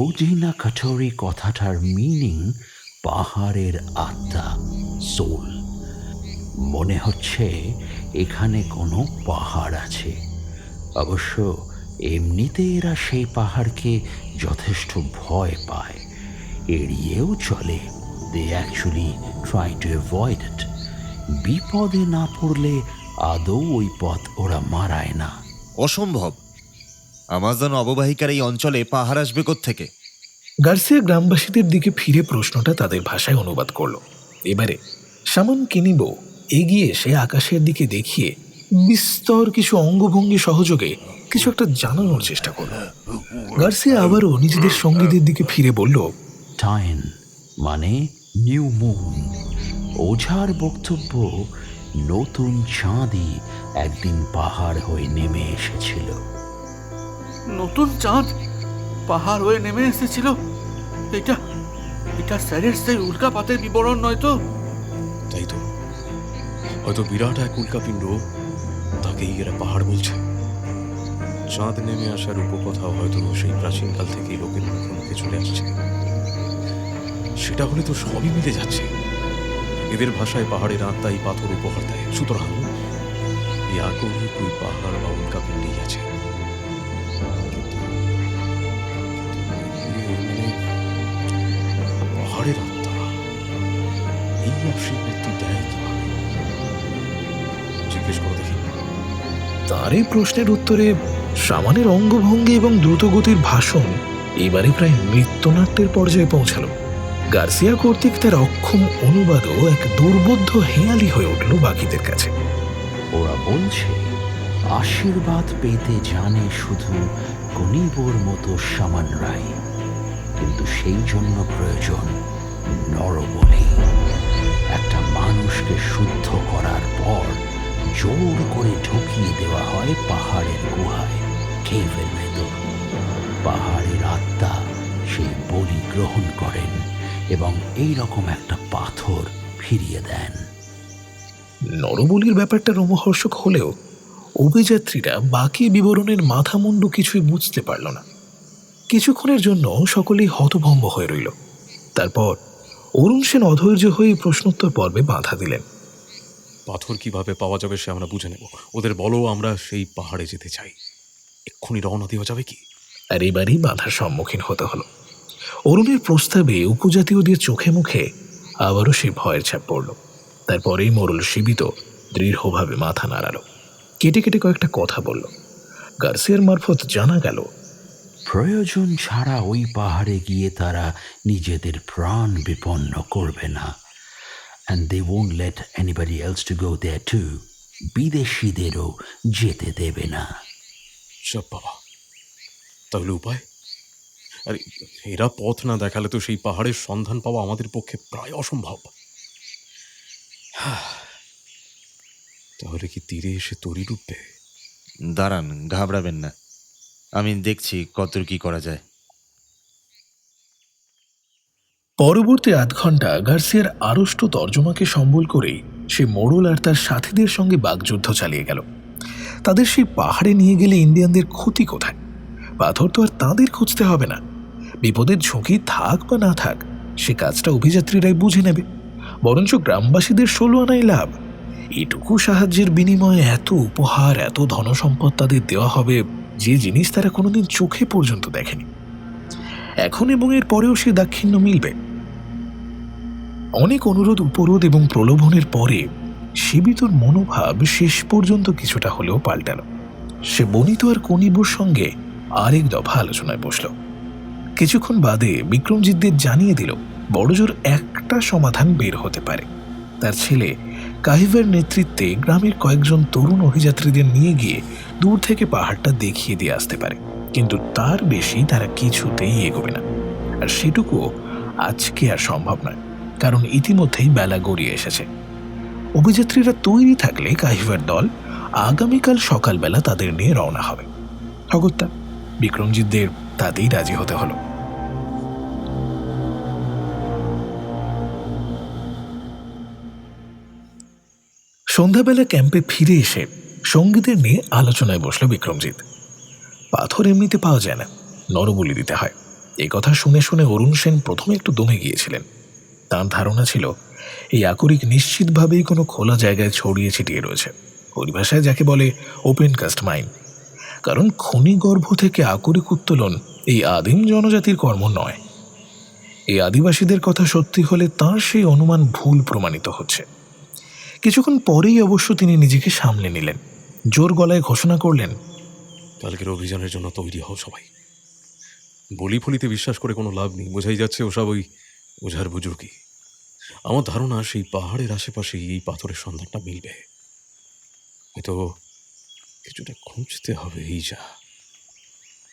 ওডিনা কাটরি কথাটার মিনিং পাহাড়ের আত্মা, সোল। মনে হচ্ছে এখানে কোনো পাহাড় আছে। অবশ্য এমনিতে এরা সেই পাহাড়কে যথেষ্ট ভয় পায়, এড়িয়েও চলে। They actually try to avoid it. বিপদে না পড়লে আদৌ ওই পথ ওরা মারায় না। অসম্ভব! আমাজন অববাহিকার এই অঞ্চলে পাহাড় আসবে কোত্থেকে? গার্সিয়া গ্রামবাসীদের দিকে ফিরে প্রশ্নটা তাদের ভাষায় অনুবাদ করল। এবারে সামান কিনিবো এগিয়ে এসে আকাশের দিকে দেখিয়ে বিস্তর কিছু অঙ্গভঙ্গি সহযোগে কিছু একটা জানানোর চেষ্টা করল। গার্সিয়া আবারও নিজেদের সঙ্গীদের দিকে ফিরে বলল, টাইন মানে নিউ মুন। ওঝার বক্তব্য নতুন চাঁদই একদিন পাহাড় হয়ে নেমে এসেছিল। নতুন চাঁদ পাহাড় হয়ে নেমে এসেছিল? এটা এটা স্যারের সেই উল্কাপাতের বিবরণ নয় তো? তাই তো, হয়তো বিরাট এক উল্কাপিণ্ড, তাকেই এরা পাহাড় বলছে। চাঁদ নেমে আসার উপকথাও হয়তো সেই প্রাচীনকাল থেকেই লোকের মুখে মুখে চলে আসছে। সেটা হলে তো সবই মিলে যাচ্ছে। এদের ভাষায় পাহাড়ের আত্মাই পাথর উপহার দেয়, সুতরাং এই আকরিক ওই পাহাড় বা উল্কাপিণ্ডেই আছে। পাহাড়ের আত্মা এই আশীর্বাদ দেয় কিভাবে? জিজ্ঞেস করে দেখি। তার এই প্রশ্নের উত্তরে সামানের অঙ্গভঙ্গি এবং দ্রুতগতির ভাষণ এবারে প্রায় নৃত্যনাট্যের পর্যায়ে পৌঁছালো। গার্সিয়া কর্তৃক তার অক্ষম অনুবাদও এক দুর্বোধ্য হেঁয়ালি হয়ে উঠল বাকিদের কাছে। ওরা বলছে আশীর্বাদ পেতে জানে শুধু কনিবোর মতো সামানরাই, কিন্তু সেই জন্য প্রয়োজন নরবলি। একটা মানুষকে শুদ্ধ করার পর জোর করে ঢুকিয়ে দেওয়া হয় পাহাড়ের গুহায়, কেভের ভেতর। পাহাড়ের আত্মা সেই বলি গ্রহণ করেন এবং এই রকম একটা পাথর ফিরিয়ে দেন। নরবলির ব্যাপারটা রোমহর্ষক হলেও অভিযাত্রীরা বাকি বিবরণের মাথামুন্ডু কিছুই বুঝতে পারল না। কিছুক্ষণের জন্য সকলেই হতভম্ব হয়ে রইল। তারপর অরুণ সেন অধৈর্য হয়ে প্রশ্নোত্তর পর্বে বাধা দিলেন। পাথর কিভাবে পাওয়া যাবে সে আমরা বুঝে নেব। ওদের বলো আমরা সেই পাহাড়ে যেতে চাই। এক্ষুনি রওনা দেওয়া যাবে কি? আর এবারই বাধার সম্মুখীন হতে হলো। অরুণের প্রস্তাবে উপজাতীয়দের চোখে মুখে আবারও সেই ভয়ের ছাপ পড়ল। তারপরেই মোড়ল শিবিত দৃঢ়ভাবে মাথা নাড়ালো, কেটে কেটে কয়েকটা কথা বলল। গার্সিয়ার মারফত জানা গেল প্রয়োজন ছাড়া ওই পাহাড়ে গিয়ে তারা নিজেদের প্রাণ বিপন্ন করবে না, and they won't let anybody else to go there too. বিদেশিদেরও যেতে দেবে না। সব বাবা, তাহলে উপায়? আরে এরা পথ না দেখালে তো সেই পাহাড়ের সন্ধান পাওয়া আমাদের পক্ষে প্রায় অসম্ভব। তাহলে কি তীরে এসে তরি ডুববে? দাঁড়ান, ঘাবড়াবেন না, আমি দেখছি কতদূর কি করা যায়। পরবর্তী আধ ঘন্টা গার্সিয়ার আড়ষ্ট তর্জমাকে সম্বল করেই সে মোড়ল আর তার সাথীদের সঙ্গে বাগযুদ্ধ চালিয়ে গেল। তাদের সেই পাহাড়ে নিয়ে গেলে ইন্ডিয়ানদের ক্ষতি কোথায়? পাথর তো আর তাঁদের খুঁজতে হবে না। বিপদের ঝুঁকি থাক বা না থাক, সে কাজটা অভিযাত্রীরাই বুঝে নেবে। বরঞ্চ গ্রামবাসীদের 16 আনাই লাভ। এটুকু সাহায্যের বিনিময়ে এত উপহার, এত ধনসম্পদ তাদের দেওয়া হবে, যে জিনিস তারা কোনোদিন চোখে পর্যন্ত দেখেনি। এখন এবং এর পরেও সে দাক্ষিণ্য মিলবে। অনেক অনুরোধ, উপরোধ এবং প্রলোভনের পরে সীমিতর মনোভাব শেষ পর্যন্ত কিছুটা হলেও পাল্টাল। সে বনিত আর কনিবুর সঙ্গে আরেক দফা আলোচনায় বসল। কিছুক্ষণ বাদে বিক্রমজিৎদের জানিয়ে দিল বড়জোর একটা সমাধান বের হতে পারে। তার ছেলে কাহিভের নেতৃত্বে গ্রামের কয়েকজন তরুণ অভিযাত্রীদের নিয়ে গিয়ে দূর থেকে পাহাড়টা দেখিয়ে দিয়ে আসতে পারে, কিন্তু তার বেশি তারা কিছুতেই এগোবে না। আর সেটুকুও আজকে আর সম্ভব নয়, কারণ ইতিমধ্যেই বেলা গড়িয়ে এসেছে। অভিযাত্রীরা তৈরি থাকলে কাহিভার দল আগামীকাল সকালবেলা তাদের নিয়ে রওনা হবে। অগত্যা বিক্রমজিৎদের তাতেই রাজি হতে হলো। সন্ধ্যাবেলা ক্যাম্পে ফিরে এসে সঙ্গীদের নিয়ে আলোচনায় বসল বিক্রমজিৎ। পাথর এমনিতে পাওয়া যায় না, নরবলি দিতে হয়। এই কথা শুনে শুনে অরুণ সেন প্রথমে একটু দমে গিয়েছিলেন। তার ধারণা ছিল এই আকরিক নিশ্চিতভাবেই কোনো খোলা জায়গায় ছড়িয়ে ছিটিয়ে রয়েছে, পরিভাষায় যাকে বলে ওপেন কাস্ট মাইন। কারণ খনিগর্ভ থেকে আকরিক উত্তোলন এই আদিম জনজাতির কর্ম নয়। এই আদিবাসীদের কথা সত্যি হলে তাঁর সেই অনুমান ভুল প্রমাণিত হচ্ছে। কিছুক্ষণ পরেই অবশ্য তিনি নিজেকে সামলে নিলেন, জোর গলায় ঘোষণা করলেন, কালকের অভিযানের জন্য তৈরি হও সবাই। বলি ফলিতে বিশ্বাস করে কোনো লাভ নেই, বোঝাই যাচ্ছে ওসব ওই ওঝার বুজুর্গি। আমার ধারণা সেই পাহাড়ের আশেপাশে এই পাথরের সন্ধানটা মিলবে। হয়তো কিছুটা খুঁজতে হবে, এই যা।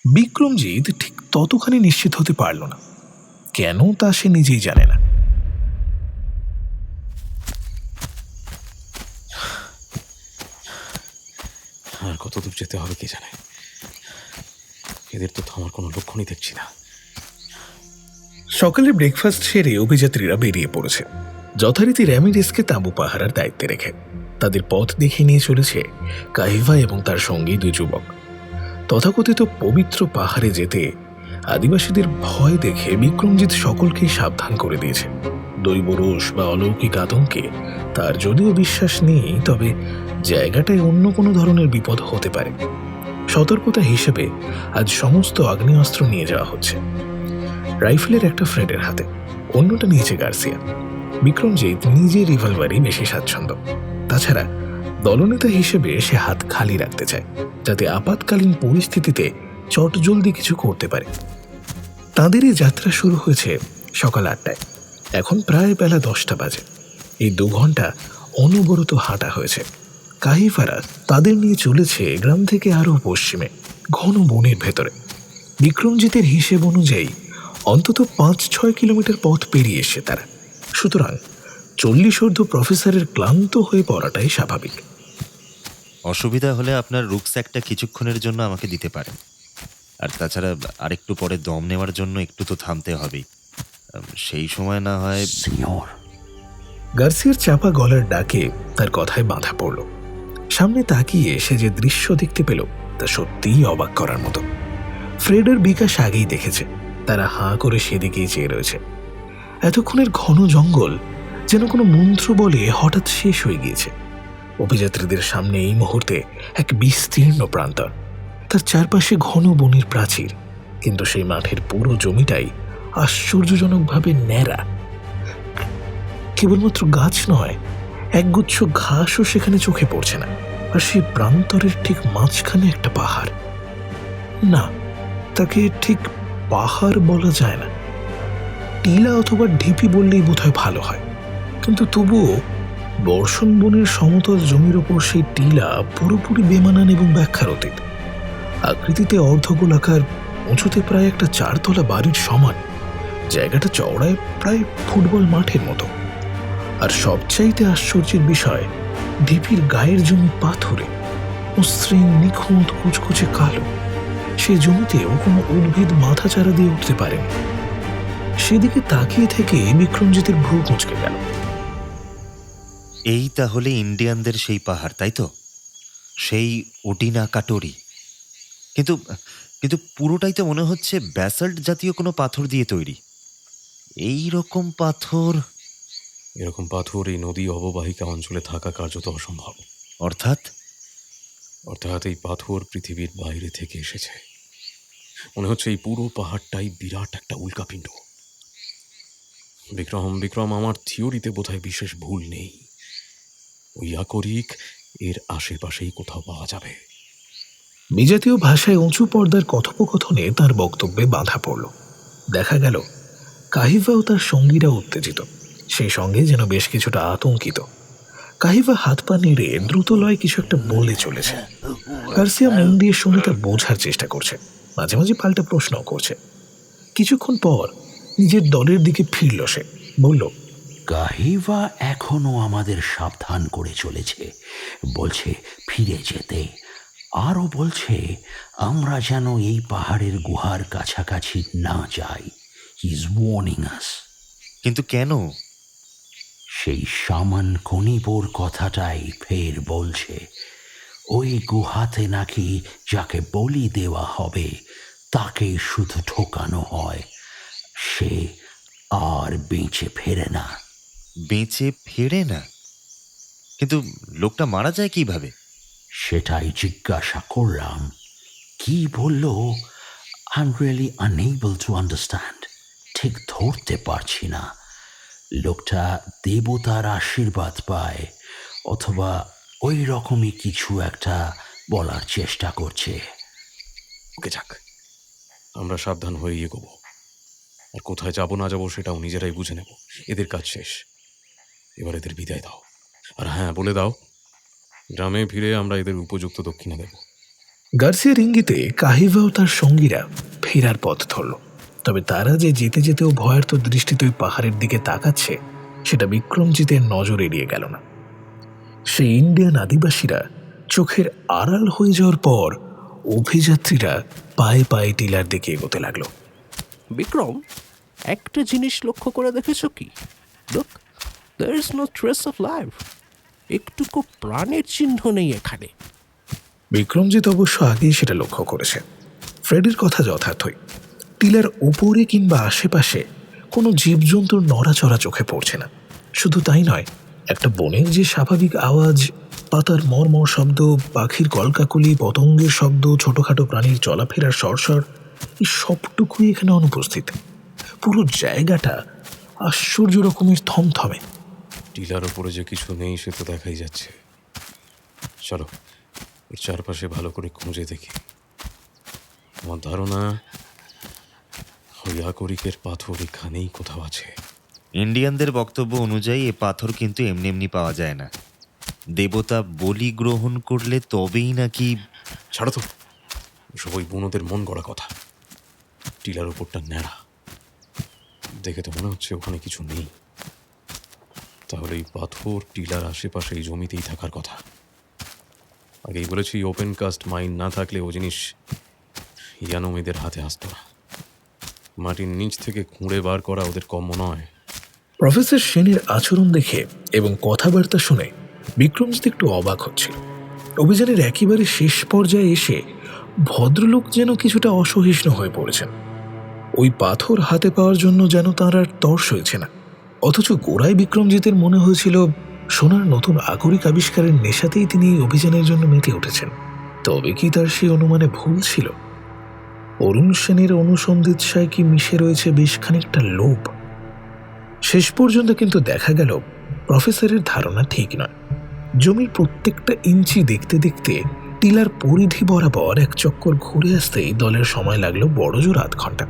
বিক্রমজিৎ ঠিক ততখানি নিশ্চিত হতে পারল না। কেন তা সে নিজেই জানে না। আর কত দূর যেতে হবে কে জানে। এদের তো থামার কোনো লক্ষণই দেখছি না। সকালে ব্রেকফাস্ট সেরে অভিযাত্রীরা বেরিয়ে পড়েছে, যথারীতি র্যামিরেসকে তাঁবু পাহারার দায়িত্বে রেখে। তাদের পথ দেখিয়ে নিয়ে চলেছে কাহিভা এবং তার সঙ্গী 2 যুবক। তথাকথিত পবিত্র পাহাড়ে যেতে আদিবাসীদের ভয় দেখে বিক্রমজিৎ সকলকেই সাবধান করে দিয়েছে। দৈব রোষ বা অলৌকিক আতঙ্কে তার যদিও বিশ্বাস নেই, তবে জায়গাটায় অন্য কোনো ধরনের বিপদ হতে পারে। সতর্কতা হিসেবে আজ সমস্ত আগ্নেয়াস্ত্র নিয়ে যাওয়া হচ্ছে। রাইফেলের একটা ফ্রেডের হাতে, অন্যটা নিয়েছে গার্সিয়া। বিক্রমজিৎ নিজে রিভলভারই বেশি স্বাচ্ছন্দ্য। তাছাড়া দলনেতা হিসেবে সে হাত খালি রাখতে চায়, যাতে আপাতকালীন পরিস্থিতিতে চটজলদি কিছু করতে পারে। তাদের এই যাত্রা শুরু হয়েছে সকাল 8টায়। এখন প্রায় বেলা 10টা বাজে। এই 2 ঘন্টা অনবরত হাঁটা হয়েছে। কাহিফারা তাদের নিয়ে চলেছে গ্রাম থেকে আরও পশ্চিমে, ঘন বনের ভেতরে। বিক্রমজিতের হিসেব অনুযায়ী অন্তত 5-6 কিলোমিটার পথ পেরিয়ে এসে তারা। সুতরাং 40 প্রফেসরের ক্লান্ত হয়ে পড়াটাই স্বাভাবিক। অসুবিধা হলে আপনার রুকস্যাকটা কিছুক্ষণের জন্য আমাকে দিতে পারেন। আর তাছাড়া আরেকটু পরে দম নেওয়ার জন্য একটু তো থামতে হবেই, সেই সময় না হয়। সিনিয়র, গার্সিয়ার চাপা গলার ডাকে তার কথায় বাধা পড়ল। সামনে তাকিয়ে সে যে দৃশ্য দেখতে পেল তা সত্যিই অবাক করার মতো। ফ্রেড আর বিকাশ আগেই দেখেছে, তারা হাঁ করে সেদিকেই চেয়ে রয়েছে। এতক্ষণের ঘন জঙ্গল যেন কোনো মন্ত্র বলে হঠাৎ শেষ হয়ে গিয়েছে। অভিযাত্রীদের সামনে এই মুহূর্তে এক বিস্তীর্ণ প্রান্তর, তার চারপাশে ঘন বনের প্রাচীর, কিন্তু সেই মাঠের পুরো জমিটাই আশ্চর্যজনকভাবে ন্যাড়া। কেবলমাত্র গাছ নয়, একগুচ্ছ ঘাসও সেখানে চোখে পড়ছে না, আর সেই প্রান্তরের ঠিক মাঝখানে একটা পাহাড়। না, তাকে ঠিক পাহাড় বলা যায় না, টিলা অথবা ঢিপি বললেই বোধহয় ভালো হয়। কিন্তু তবুও বর্ষণ বনের সমতল জমির ওপর সেই টিলা পুরোপুরি বেমানান এবং ব্যাখ্যার অতীত। আকৃতিতে অর্ধগোলাকার, উঁচুতে প্রায় একটা 4 তলা বাড়ির সমান, জায়গাটা চওড়ায় প্রায় ফুটবল মাঠের মতো। আর সবচাইতে আশ্চর্যের বিষয়, ঢিপির গায়ের জমি পাথুরে, মসৃণ, নিখুঁত, কুচকুচে কালো। সে জমিতেও কোনো উদ্ভিদ মাথা চারা দিয়ে উঠতে পারেনি। সেদিকে তাকিয়ে থেকে বিক্রমজিতের ভ্রু কুঁচকে গেল। এই তাহলে ইন্ডিয়ানদের সেই পাহাড়, তাই তো? সেই ওটিনা কাটোরি। কিন্তু কিন্তু পুরোটাই তো মনে হচ্ছে ব্যাসাল্ট জাতীয় কোনো পাথর দিয়ে তৈরি। এই রকম পাথর, এরকম পাথর এই নদী অববাহিকা অঞ্চলে থাকা কার্যত অসম্ভব। অর্থাৎ অর্থাৎ এই পাথর পৃথিবীর বাইরে থেকে এসেছে। মনে হচ্ছে এই পুরো পাহাড়টাই বিরাট একটা উল্কাপিণ্ড। বিক্রম, আমার থিওরিতে বোধহয় বিশেষ ভুল নেই। ওই আকরিক এর আশেপাশেই কোথাও পাওয়া যাবে। বিজাতীয় ভাষায় উঁচু পর্দার কথোপকথনে তার বক্তব্যে বাধা পড়ল। দেখা গেল কাহিভা ও তার সঙ্গীরা উত্তেজিত, সেই সঙ্গে যেন বেশ কিছুটা আতঙ্কিত। কাহিভা হাত পা নেড়ে দ্রুত লয় কিছু একটা বলে চলেছে। গার্সিয়া মন দিয়ে শুনে তা বোঝার চেষ্টা করছে, মাঝে মাঝে পাল্টা প্রশ্নও করছে। কিছুক্ষণ পর নিজের দলের দিকে ফিরল সে, বলল, কাহিভা এখনো আমাদের সাবধান করে চলেছে, বলছে ফিরে যেতে। আরও বলছে আমরা যেন এই পাহাড়ের গুহার কাছাকাছি না যাই। হি ইজ ওয়ার্নিং আস। কিন্তু কেন? সেই সামান কনিবোর কথাটাই ফের বলছে। ওই গুহাতে নাকি যাকে বলি দেওয়া হবে তাকে শুধু ঠকানো হয়, সে আর বেঁচে ফেরে না। বেঁচে ফেরে না? কিন্তু লোকটা মারা যায় কিভাবে? সেটাই জিজ্ঞাসা করলাম। কি বলল I am really unable to understand. ঠিক ধরতে পারছি না। লোকটা দেবতার আশীর্বাদ পায় অথবা ওই রকমই কিছু একটা বলার চেষ্টা করছে। ওকে যাক, আমরা সাবধান হয়ে এগোবো। আর কোথায় যাব না যাব সেটাও নিজেরাই বুঝে নেব। এদের কাজ শেষ, এবার এদের বিদায় দাও। আর হ্যাঁ, বলে দাও গ্রামে ফিরে আমরা এদের উপযুক্ত দক্ষিণা দেব। গার্সিয়ার ইঙ্গিতে কাহিভা ও তার সঙ্গীরা ফেরার পথ ধরল। তবে তারা যে যেতে যেতেও ভয়ার্ত দৃষ্টিতে ওই পাহাড়ের দিকে তাকাচ্ছে, সেটা বিক্রমজিতের নজর এড়িয়ে গেল না। সেই ইন্ডিয়ান আদিবাসীরা চোখের আড়াল হয়ে যাওয়ার পর অভিযাত্রীরা পায়ে পায়ে টিলার দিকে এগোতে লাগলো। বিক্রম, একটা জিনিস লক্ষ্য করে দেখেছ কি? Look, there is no trace of life. একটুকু প্রাণের চিহ্ন নেই এখানে। বিক্রমজিৎ অবশ্য আগেই সেটা লক্ষ্য করেছে। ফ্রেডির কথা যথার্থই। টিলার উপরে কিংবা আশেপাশে কোনো জীবজন্তুর নড়াচড়া চোখে পড়ছে না। শুধু তাই নয়, একটা বনের যে স্বাভাবিক আওয়াজ, পাতার মর্মর শব্দ, পাখির কলকাকলি, পতঙ্গের শব্দ, ছোটখাটো প্রাণীর চলাফেরার সরসর, এই সবটুকুই এখানে অনুপস্থিত। পুরো জায়গাটা আশ্চর্য রকমের থমথমে। টিলার ওপরে যে কিছু নেই সে তো দেখাই যাচ্ছে। চলো এর চারপাশে ভালো করে খুঁজে দেখি। আমার ধারণা ওই আকরিকের পাথর এখানেই কোথাও আছে। ইন্ডিয়ানদের বক্তব্য অনুযায়ী এ পাথর কিন্তু এমনি এমনি পাওয়া যায় না। দেবতা বলি গ্রহণ করলে তবেই নাকি। ছাড়ো তো, সব ওই বুনোদের মন গড়া কথা। টিলার ওপরটা ন্যাড়া, দেখে তো মনে হচ্ছে ওখানে কিছু নেই। তাহলে এই পাথর টিলার আশেপাশে এই জমিতেই থাকার কথা। আগেই বলেছি, ওপেন কাস্ট মাইন না থাকলে ও জিনিস ইয়ানোমিদের হাতে আসতো না। মাটির নিচ থেকে খুঁড়ে বার করা ওদের কম্য নয়। প্রফেসর সেনের আচরণ দেখে এবং কথাবার্তা শুনে বিক্রমজিৎ একটু অবাক হচ্ছিল। অভিযানের একেবারে শেষ পর্যায়ে এসে ভদ্রলোক যেন কিছুটা অসহিষ্ণু হয়ে পড়েছেন। ওই পাথর হাতে পাওয়ার জন্য যেন তার আর তর সইছে না। অথচ গোড়ায় বিক্রমজিতের মনে হয়েছিল সোনার নতুন আকরিক আবিষ্কারের নেশাতেই তিনি এই অভিযানের জন্য মেতে উঠেছেন। তবে কি তার সেই অনুমানে ভুল ছিল? অরুণ সেনের অনুসন্ধিৎসায় কি মিশে রয়েছে বেশ খানিকটা লোভ? শেষ পর্যন্ত কিন্তু দেখা গেল প্রফেসরের ধারণা ঠিক নয়। জমির প্রত্যেকটা ইঞ্চি দেখতে দেখতে টিলার পরিধি বরাবর এক চক্কর ঘুরে আসতেই দলের সময় লাগলো বড়জোর 8 ঘন্টা।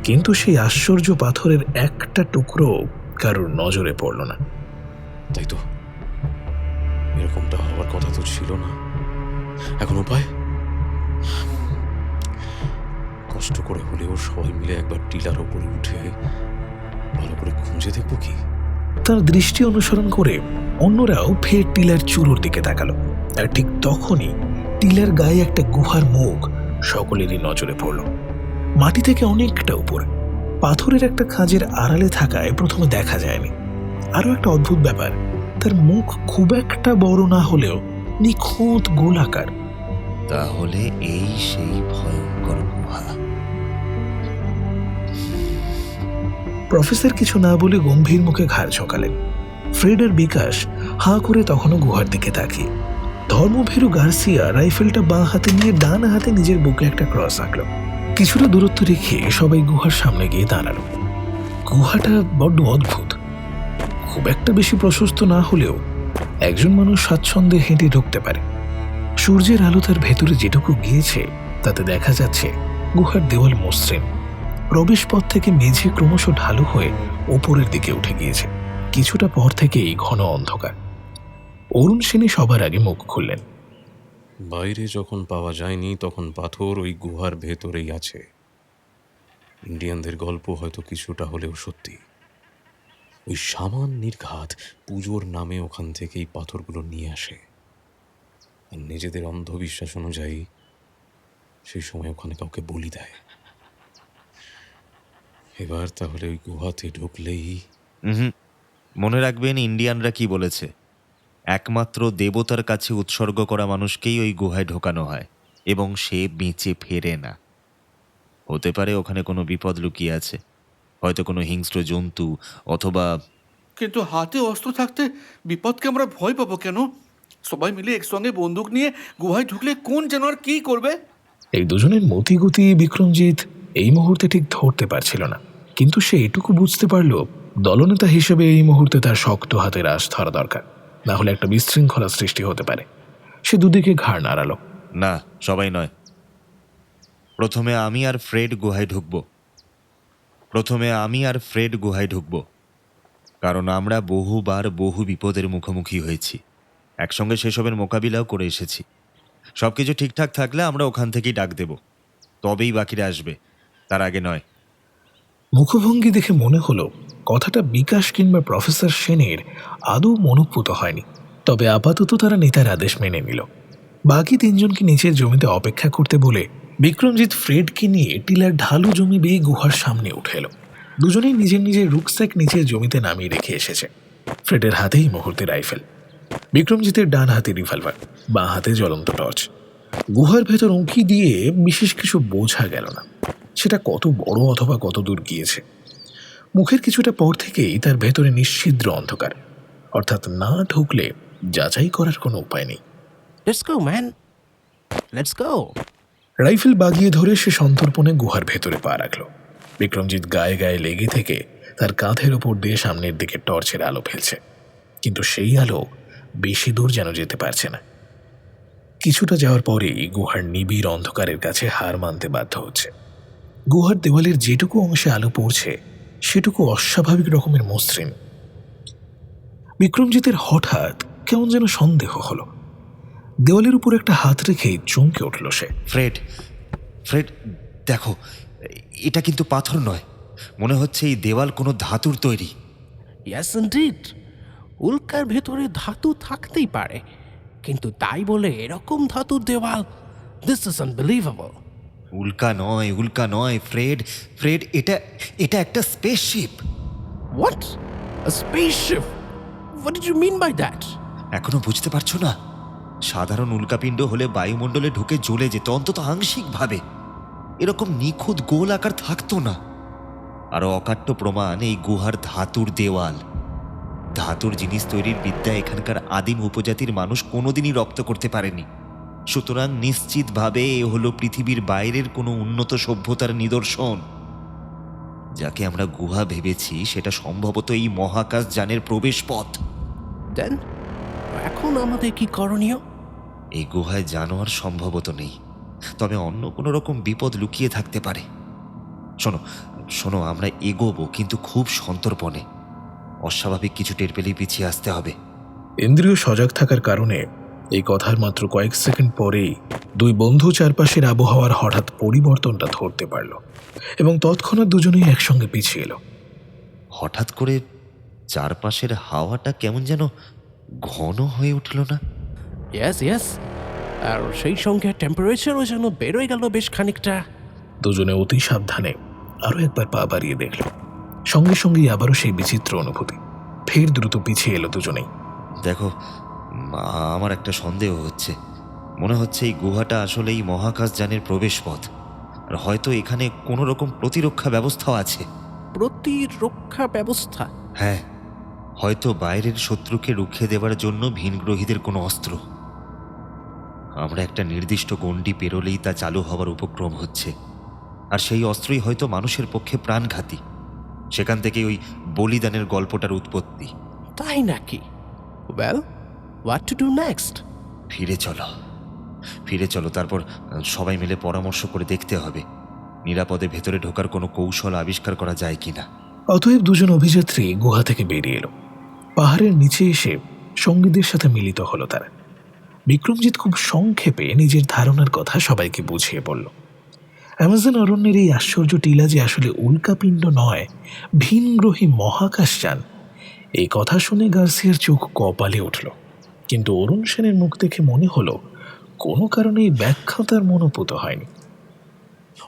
কিন্তু সেই আশ্চর্য পাথরের একটা টুকরো কারোর নজরে পড়ল না। তাই তো, এরকমটা হওয়ার কথা তো ছিল না। এখন উপায়? কষ্ট করে হলেও সবাই মিলে একবার টিলার ওপরে উঠে ভালো করে খুঁজে দেখবো কি। তার দৃষ্টি অনুসরণ করে অন্যরাও ফের টিলার চূড়োর দিকে তাকালো। আর ঠিক তখনই টিলার গায়ে একটা গুহার মুখ সকলেরই নজরে পড়ল। মাটি থেকে অনেকটা উপরে, পাথরের একটা খাঁজের আড়ালে থাকায় প্রথমে দেখা যায়নি। আরো একটা অদ্ভুত ব্যাপার, তার মুখ খুব একটা বড় না হলেও নিখুঁত গোলাকার। তাহলে এই সেই ভয়ঙ্কর গুহা। প্রফেসর কিছু না বলে গম্ভীর মুখে ঘাড় ঝোঁকালেন। ফ্রেড আর বিকাশ হাঁ করে তখনও গুহার দিকে তাকিয়ে। ধর্মভীরু গার্সিয়া রাইফেলটা বাঁ হাতে নিয়ে ডান হাতে নিজের বুকে একটা ক্রস আঁকল। কিছুটা দূরত্ব রেখে সবাই গুহার সামনে গিয়ে দাঁড়ালো। গুহাটা বড্ড অদ্ভুত, খুব একটা বেশি প্রশস্ত না হলেও একজন মানুষ স্বাচ্ছন্দ্যে হেঁটে ঢুকতে পারে। সূর্যের আলো তার ভেতরে যেটুকু গিয়েছে তাতে দেখা যাচ্ছে গুহার দেওয়াল মসৃণ। প্রবেশ পথ থেকে মেঝে ক্রমশ ঢালু হয়ে ওপরের দিকে উঠে গিয়েছে। কিছুটা পর থেকেই ঘন অন্ধকার। অরুণ সেনী সবার আগে মুখ খুললেন। বাইরে যখন পাওয়া যায়নি তখন পাথর ওই গুহার ভেতরেই আছে। ইন্ডিয়ানদের গল্প হয়তো কিছুটা হলেও সত্যি। ওই সামান নির্ঘাত পুজোর নামে ওখান থেকেই পাথরগুলো নিয়ে আসে, আর নিজেদের অন্ধবিশ্বাস অনুযায়ী সেই সময় ওখানে কাউকে বলি দেয়। এবার তাহলে ওই গুহাতে ঢুকলেই মনে রাখবেন ইন্ডিয়ানরা কি বলেছে, একমাত্র দেবতার কাছে উৎসর্গ করা মানুষকেই ওই গুহায় ঢোকানো হয় এবং সে বেঁচে ফেরে না। হতে পারে ওখানে কোনো বিপদ লুকিয়ে আছে, হয়তো কোনো হিংস্র জন্তু অথবা। কিন্তু হাতে অস্ত্র থাকতে বিপদকে আমরা ভয় পাবো কেন? সবাই মিলে একসঙ্গে বন্দুক নিয়ে গুহায় ঢুকলে কোন যেন আর কি করবে? এই দুজনের মতিগতি বিক্রমজিৎ এই মুহূর্তে ঠিক ধরতে পারছিল না, কিন্তু সে এটুকু বুঝতে পারল দলনেতা হিসেবে এই মুহূর্তে তার শক্ত হাতের আশ ধরা দরকার, না হলে একটা বিশৃঙ্খলা সৃষ্টি হতে পারে। সে দুদিকে ঘাড় নাড়ালো। না, সবাই নয়। প্রথমে আমি আর ফ্রেড গুহায় ঢুকবো। কারণ আমরা বহুবার বহু বিপদের মুখোমুখি হয়েছি, একসঙ্গে সেসবের মোকাবিলাও করে এসেছি। সবকিছু ঠিকঠাক থাকলে আমরা ওখান থেকেই ডাক দেব, তবেই বাকিরা আসবে, তার আগে নয়। মুখভঙ্গি দেখে মনে হলো কথাটা বিকাশ কিংবা প্রফেসর সেনের আদৌ মনোপুত হয়নি। তবে আপাতত তারা নেতার আদেশ মেনে নিল। বাকি তিনজনকে নিচের জমিতে অপেক্ষা করতে বলে বিক্রমজিৎ ফ্রেডকে নিয়ে টিলার ঢালু জমি বেয়ে গুহার সামনে উঠে এলো। দুজনেই নিজের নিজের রুকস্যাক নিচের জমিতে নামিয়ে রেখে এসেছে। ফ্রেডের হাতেই মুহূর্তে রাইফেল, বিক্রমজিতের ডান হাতে রিভলভার, বাঁ হাতে জ্বলন্ত টর্চ। গুহার ভেতর উঁকি দিয়ে বিশেষ কিছু বোঝা গেল না, সেটা কত বড় অথবা কত দূর গিয়েছে। মুখের কিছুটা পর থেকেই তার ভেতরে নিশ্ছিদ্র অন্ধকার, অর্থাৎ না ঢুকলে যাচাই করার কোনো উপায় নেই। Let's go man, let's go. Rifle বাগিয়ে ধরে সে সন্তর্পণে গুহার ভেতরে পা রাখল। বিক্রমজিৎ গায়ে গায়ে লেগে থেকে তার কাঁধের ওপর দিয়ে সামনের দিকে টর্চের আলো ফেলছে, কিন্তু সেই আলো বেশি দূর যেন যেতে পারছে না। কিছুটা যাওয়ার পরেই গুহার নিবিড় অন্ধকারের কাছে হার মানতে বাধ্য হচ্ছে। গুহার দেওয়ালের যেটুকু অংশে আলো পড়ছে সেটুকু অস্বাভাবিক রকমের মসৃণ। বিক্রমজিতের হঠাৎ কেমন যেন সন্দেহ হলো। দেওয়ালের উপর একটা হাত রেখে চমকে উঠল সে। ফ্রেড দেখো, এটা কিন্তু পাথর নয়, মনে হচ্ছে এই দেওয়াল কোনো ধাতুর তৈরি। ইয়েস ইনডিড, উল্কার ভেতরে ধাতু থাকতেই পারে, কিন্তু তাই বলে এরকম ধাতুর দেওয়াল, দিস ইজ আনবিলিভেবল। উল্কা নয় ফ্রেড, এটা একটা spaceship. What? A spaceship? What did you mean by that? এখনো বুঝতে পারছো না? সাধারণ উল্কাপিণ্ড হলে বায়ুমণ্ডলে ঢুকে জ্বলে যেত, অন্তত আংশিকভাবে। এরকম নিখুঁত গোল আকার থাকতো না। আরো অকাট্য প্রমাণ এই গুহার ধাতুর দেওয়াল। ধাতুর জিনিস তৈরির বিদ্যা এখানকার আদিম উপজাতির মানুষ কোনোদিনই রপ্ত করতে পারেনি। সুতরাং নিশ্চিতভাবে এ হলো পৃথিবীর বাইরের কোনো উন্নত সভ্যতার নিদর্শন। যাকে আমরা গুহা ভেবেছি সেটা সম্ভবত এই মহাকাশ যানের প্রবেশ পথ। দেন এখন আমাদের কি করণীয়? এই গুহায় জানোয়ার সম্ভবত নেই, তবে অন্য কোনো রকম বিপদ লুকিয়ে থাকতে পারে। শোনো শোনো, আমরা এগোবো, কিন্তু খুব সন্তর্পণে। অস্বাভাবিক কিছু টের পেলেই পিছিয়ে আসতে হবে। ইন্দ্রিয় সজাগ থাকার কারণে এই কথার মাত্র কয়েক সেকেন্ড পরেই দুই বন্ধু চারপাশের আবহাওয়ার হঠাৎ পরিবর্তনটা ধরতে পারল এবং তৎক্ষণাৎ দুজনেই একসঙ্গে পিছিয়ে এলো। হঠাৎ করে চারপাশের হাওয়াটা কেমন যেন ঘন হয়ে উঠল না? ইয়েস, আর সেই সঙ্গে টেম্পারেচারও যেন বেরোয় গেল বেশ খানিকটা। দুজনে অতি সাবধানে আরো একবার পা বাড়িয়ে দেখল। সঙ্গে সঙ্গেই আবারও সেই বিচিত্র অনুভূতি। ফের দ্রুত পিছিয়ে এলো দুজনেই। দেখো, আমার একটা সন্দেহ হচ্ছে। মনে হচ্ছে এই গুহাটা আসলে এই মহাকাশযানের প্রবেশ পথ, আর হয়তো এখানে কোনো রকম প্রতিরক্ষা ব্যবস্থাও আছে। প্রতিরক্ষা ব্যবস্থা? হ্যাঁ, হয়তো বাইরের শত্রুকে রুখে দেওয়ার জন্য ভিনগ্রহীদের কোনো অস্ত্র। আমরা একটা নির্দিষ্ট গণ্ডি পেরোলেই তা চালু হওয়ার উপক্রম হচ্ছে, আর সেই অস্ত্রই হয়তো মানুষের পক্ষে প্রাণঘাতী। সেখান থেকে ওই বলিদানের গল্পটার উৎপত্তি। তাই নাকি? Well, what to do next? ফিরে চলো, তারপর সবাই মিলে পরামর্শ করে দেখতে হবে নিরাপদে ভেতরে ঢোকার কোনো কৌশল আবিষ্কার করা যায় কিনা। অতএব দুজন অভিযাত্রী গুহা থেকে বেরিয়ে এলো। পাহাড়ের নিচে এসে সঙ্গীদের সাথে মিলিত হলো তারা। বিক্রমজিৎ খুব সংক্ষেপে নিজের ধারণার কথা সবাইকে বুঝিয়ে বলল। অ্যামাজন অরণ্যের এই আশ্চর্য টিলা যে আসলে উল্কাপিণ্ড নয়, ভিনগ্রহী মহাকাশযান, এই কথা শুনে গার্সিয়ার চোখ কপালে উঠল। কিন্তু অরুণ সেনের মুখ দেখে মনে হলো কোনো কারণে এই ব্যাখ্যা তার মনোপুত হয়নি।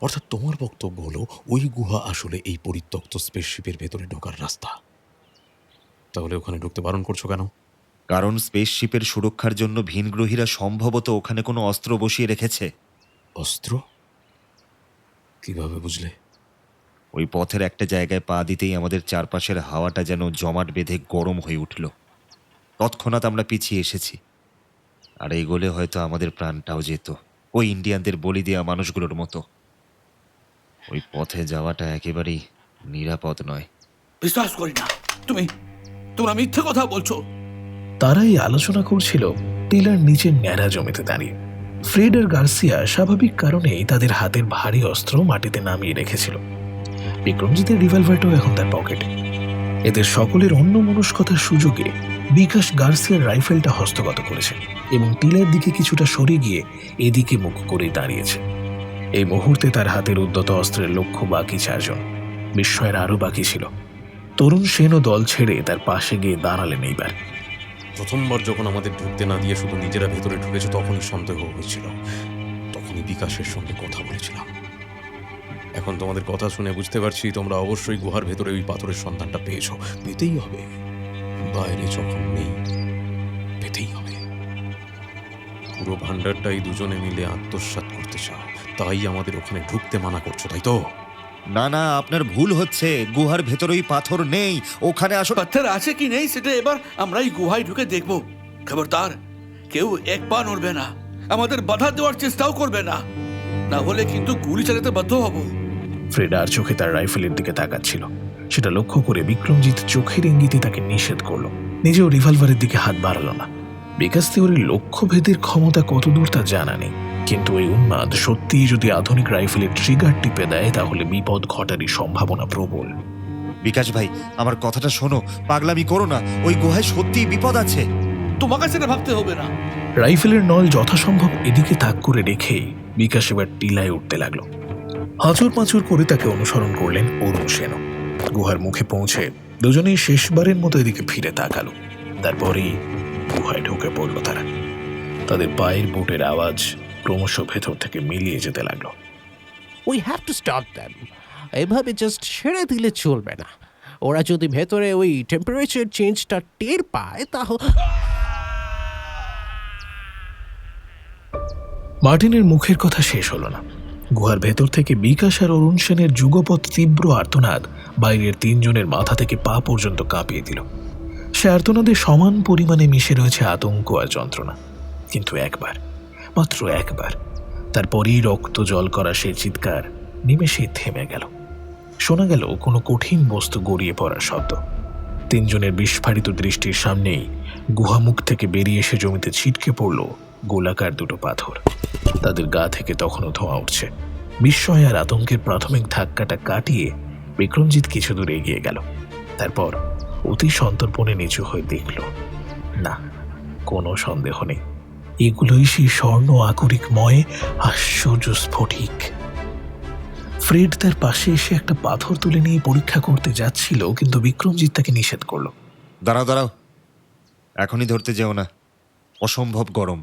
অর্থাৎ তোমার বক্তব্য হলো ওই গুহা আসলে এই পরিত্যক্ত স্পেসশিপের ভেতরে ঢোকার রাস্তা। তাহলে ওখানে ঢুকতে বারণ করছো কেন? কারণ স্পেসশিপের সুরক্ষার জন্য ভিনগ্রহীরা সম্ভবত ওখানে কোনো অস্ত্র বসিয়ে রেখেছে। অস্ত্র? কিভাবে বুঝলে? ওই পথের একটা জায়গায় পা দিতেই আমাদের চারপাশের হাওয়াটা যেন জমাট বেঁধে গরম হয়ে উঠল। তৎক্ষণাৎ আমরা পিছিয়ে এসেছি, আর এগোলে হয়তো আমাদের প্রাণটাও যেত, ওই ইন্ডিয়ানদের বলি দেওয়া মানুষগুলোর মতো। ওই পথে যাওয়াটা একেবারেই নিরাপদ নয়। বিশ্বাস করি না, তোমরা মিথ্যে কথা বলছো। তারাই আলোচনা করছিল টিলার নিচে ন্যাড়া জমিতে দাঁড়িয়ে। ফ্রেড আর গার্সিয়া স্বাভাবিক কারণেই তাদের হাতের ভারী অস্ত্র মাটিতে নামিয়ে রেখেছিল। বিক্রমজিতের রিভলভারটাও এখন তার পকেটে। এদের সকলের অন্যমনস্কতার সুযোগে বিকাশ গার্সিয়ার রাইফেলটা হস্তগত করেছে এবং টিলার দিকে কিছুটা সরে গিয়ে এদিকে মুখ করে দাঁড়িয়েছে। এই মুহূর্তে তার হাতের উদ্যত অস্ত্রের লক্ষ্য বাকি চারজন। বিস্ময়ের আরও বাকি ছিল। তরুণ সেনও দল ছেড়ে তার পাশে গিয়ে দাঁড়ালেন। এইবার প্রথমবার যখন আমাদের ঢুকতে না দিয়ে শুধু নিজেরা ভেতরে ঢুকেছে তখনই সন্দেহ হয়েছিল, তখনই বিকাশের সঙ্গে কথা বলেছিলাম। এখন তোমাদের কথা শুনে বুঝতে পারছি তোমরা অবশ্যই গুহার ভেতরে ওই পাথরের সন্ধানটা পেয়েছো। পেতেই হবে, বাইরে যখন নেই পেতেই হবে। পুরো ভান্ডারটাই দুজনে মিলে আত্মসাৎ করতে চাও, তাই আমাদের ওখানে ঢুকতে মানা করছো, তাই তো? না, আপনার ভুল হচ্ছে। গুহার ভেতরে ওই পাথর নেই, ওখানে আসলে পাথর আছে কি নেই সেটা এবার আমরা এই গুহায় ঢুকে দেখবো। খবরদার, কেউ এক পা নড়বে না, আমাদের বাধা দেওয়ার চেষ্টাও করবে না, না হলে কিন্তু গুলি চালাতে বাধ্য হব। ফ্রেড আর চোখে তার রাইফেলের দিকে তাকাচ্ছিল। সেটা লক্ষ্য করে বিক্রমজিৎ চোখের ইঙ্গিতে তাকে নিষেধ করলো। নিজেও রিভলভারের দিকে হাত বাড়ালো না। বিকাশ থিওরির লক্ষ্যভেদের ক্ষমতা কতদূর তা জানা নেই, কিন্তু এই উন্মাদ সত্যিই যদি আধুনিক রাইফেলের ট্রিগার টিপে দেয় তাহলে বিপদ ঘটারই সম্ভাবনা প্রবল। বিকাশ ভাই, আমার কথাটা শোনো, পাগলামি করো না। ওই গুহায় সত্যিই বিপদ আছে। তোমাকে সেটা ভাবতে হবে না। রাইফেলের নল যথাসম্ভব এদিকে তাক করে রেখেই বিকাশ এবার টিলায় উঠতে লাগলো। হাঁচড় পাঁচড় করে তাকে অনুসরণ করলেন অরুণ সেনও। গুহার মুখে পৌঁছে দুজনেই শেষবারের মতো এদিকে ফিরে তাকালো। তারপরেই গুহায় ঢুকে পড়ল তারা। তাদের পায়ের বুটের আওয়াজ ক্রমশ ভেতর থেকে মিলিয়ে যেতে লাগলো। We have to stop them. এভাবে জাস্ট ছেড়ে দিলে চলবে না। ওরা যদি ভেতরে ওই টেম্পারেচার চেঞ্জটা টের পায় তাহলে। মার্টিনের মুখের কথা শেষ হলো না। গুহার ভেতর থেকে বিকাশ আর অরুণ সেনের যুগপৎ তীব্র আর্তনাদ বাইরের তিনজনের মাথা থেকে পা পর্যন্ত কাঁপিয়ে দিল। সে আর্তনাদে সমান পরিমাণে মিশে রয়েছে আতঙ্ক আর যন্ত্রণা। কিন্তু একবার, মাত্র একবার, তারপরেই রক্ত জল করা সে চিৎকার নিমেষেই থেমে গেল। শোনা গেল কোনো কঠিন বস্তু গড়িয়ে পড়ার শব্দ। তিনজনের বিস্ফারিত দৃষ্টির সামনেই গুহামুখ থেকে বেরিয়ে এসে জমিতে ছিটকে পড়ল গোলাকার দুটো পাথর। তাদের গা থেকে তখনও ধোঁয়া উঠছে। বিস্ময় আর আতঙ্কের প্রাথমিক ধাক্কাটা কাটিয়ে বিক্রমজিৎ কিছু দূর এগিয়ে গেল। তারপর অতি সন্তর্পণে নিচু হয়ে দেখল, না, কোনো সন্দেহ নেই, এগুলোই সেই স্বর্ণ আকরিকময় আশ্চর্য স্ফটিক। ফ্রেড তার পাশে এসে একটা পাথর তুলে নিয়ে পরীক্ষা করতে যাচ্ছিল, কিন্তু বিক্রমজিৎ তাকে নিষেধ করলো। দাঁড়াও দাঁড়াও, এখনই ধরতে যেও না, অসম্ভব গরম,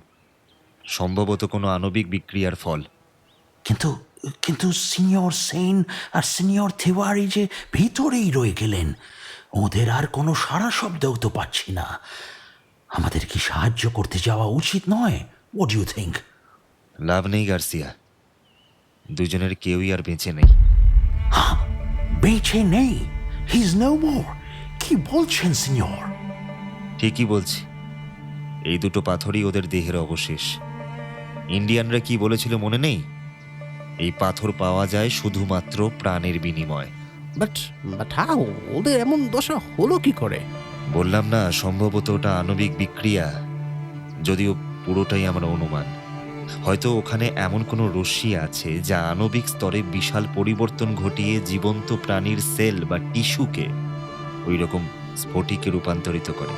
সম্ভবত কোনো আণবিক বিক্রিয়ার ফল। কিন্তু কিন্তু সিনিয়র সেন আর সিনিয়র তিওয়ারি যে ভিতরেই রয়ে গেলেন, ওদের আর কোনো সাড়া শব্দও তো পাচ্ছি না। আমাদের কি সাহায্য করতে যাওয়া উচিত নয়? What do you think? লাভ নেই গার্সিয়া, দুজনের কেউই আর বেঁচে নেই। বেঁচে নেই? He is no more? কি বলছেন সিনিয়র? ঠিকই বলছি, এই দুটো পাথরই ওদের দেহের অবশেষ। ইন্ডিয়ানরা কি বলেছিল মনে নেই? এই পাথর পাওয়া যায় শুধুমাত্র প্রাণের বিনিময়। বাট হাউ, ওদের এমন দশা হলো কি করে? বললাম না, সম্ভবত ওটা আণবিক বিক্রিয়া, যদিও পুরোটাই আমার অনুমান। হয়তো ওখানে এমন কোনো রশ্মি আছে যা আণবিক স্তরে বিশাল পরিবর্তন ঘটিয়ে জীবন্ত প্রাণীর সেল বা টিস্যুকে ওই রকম স্ফটিকে রূপান্তরিত করে।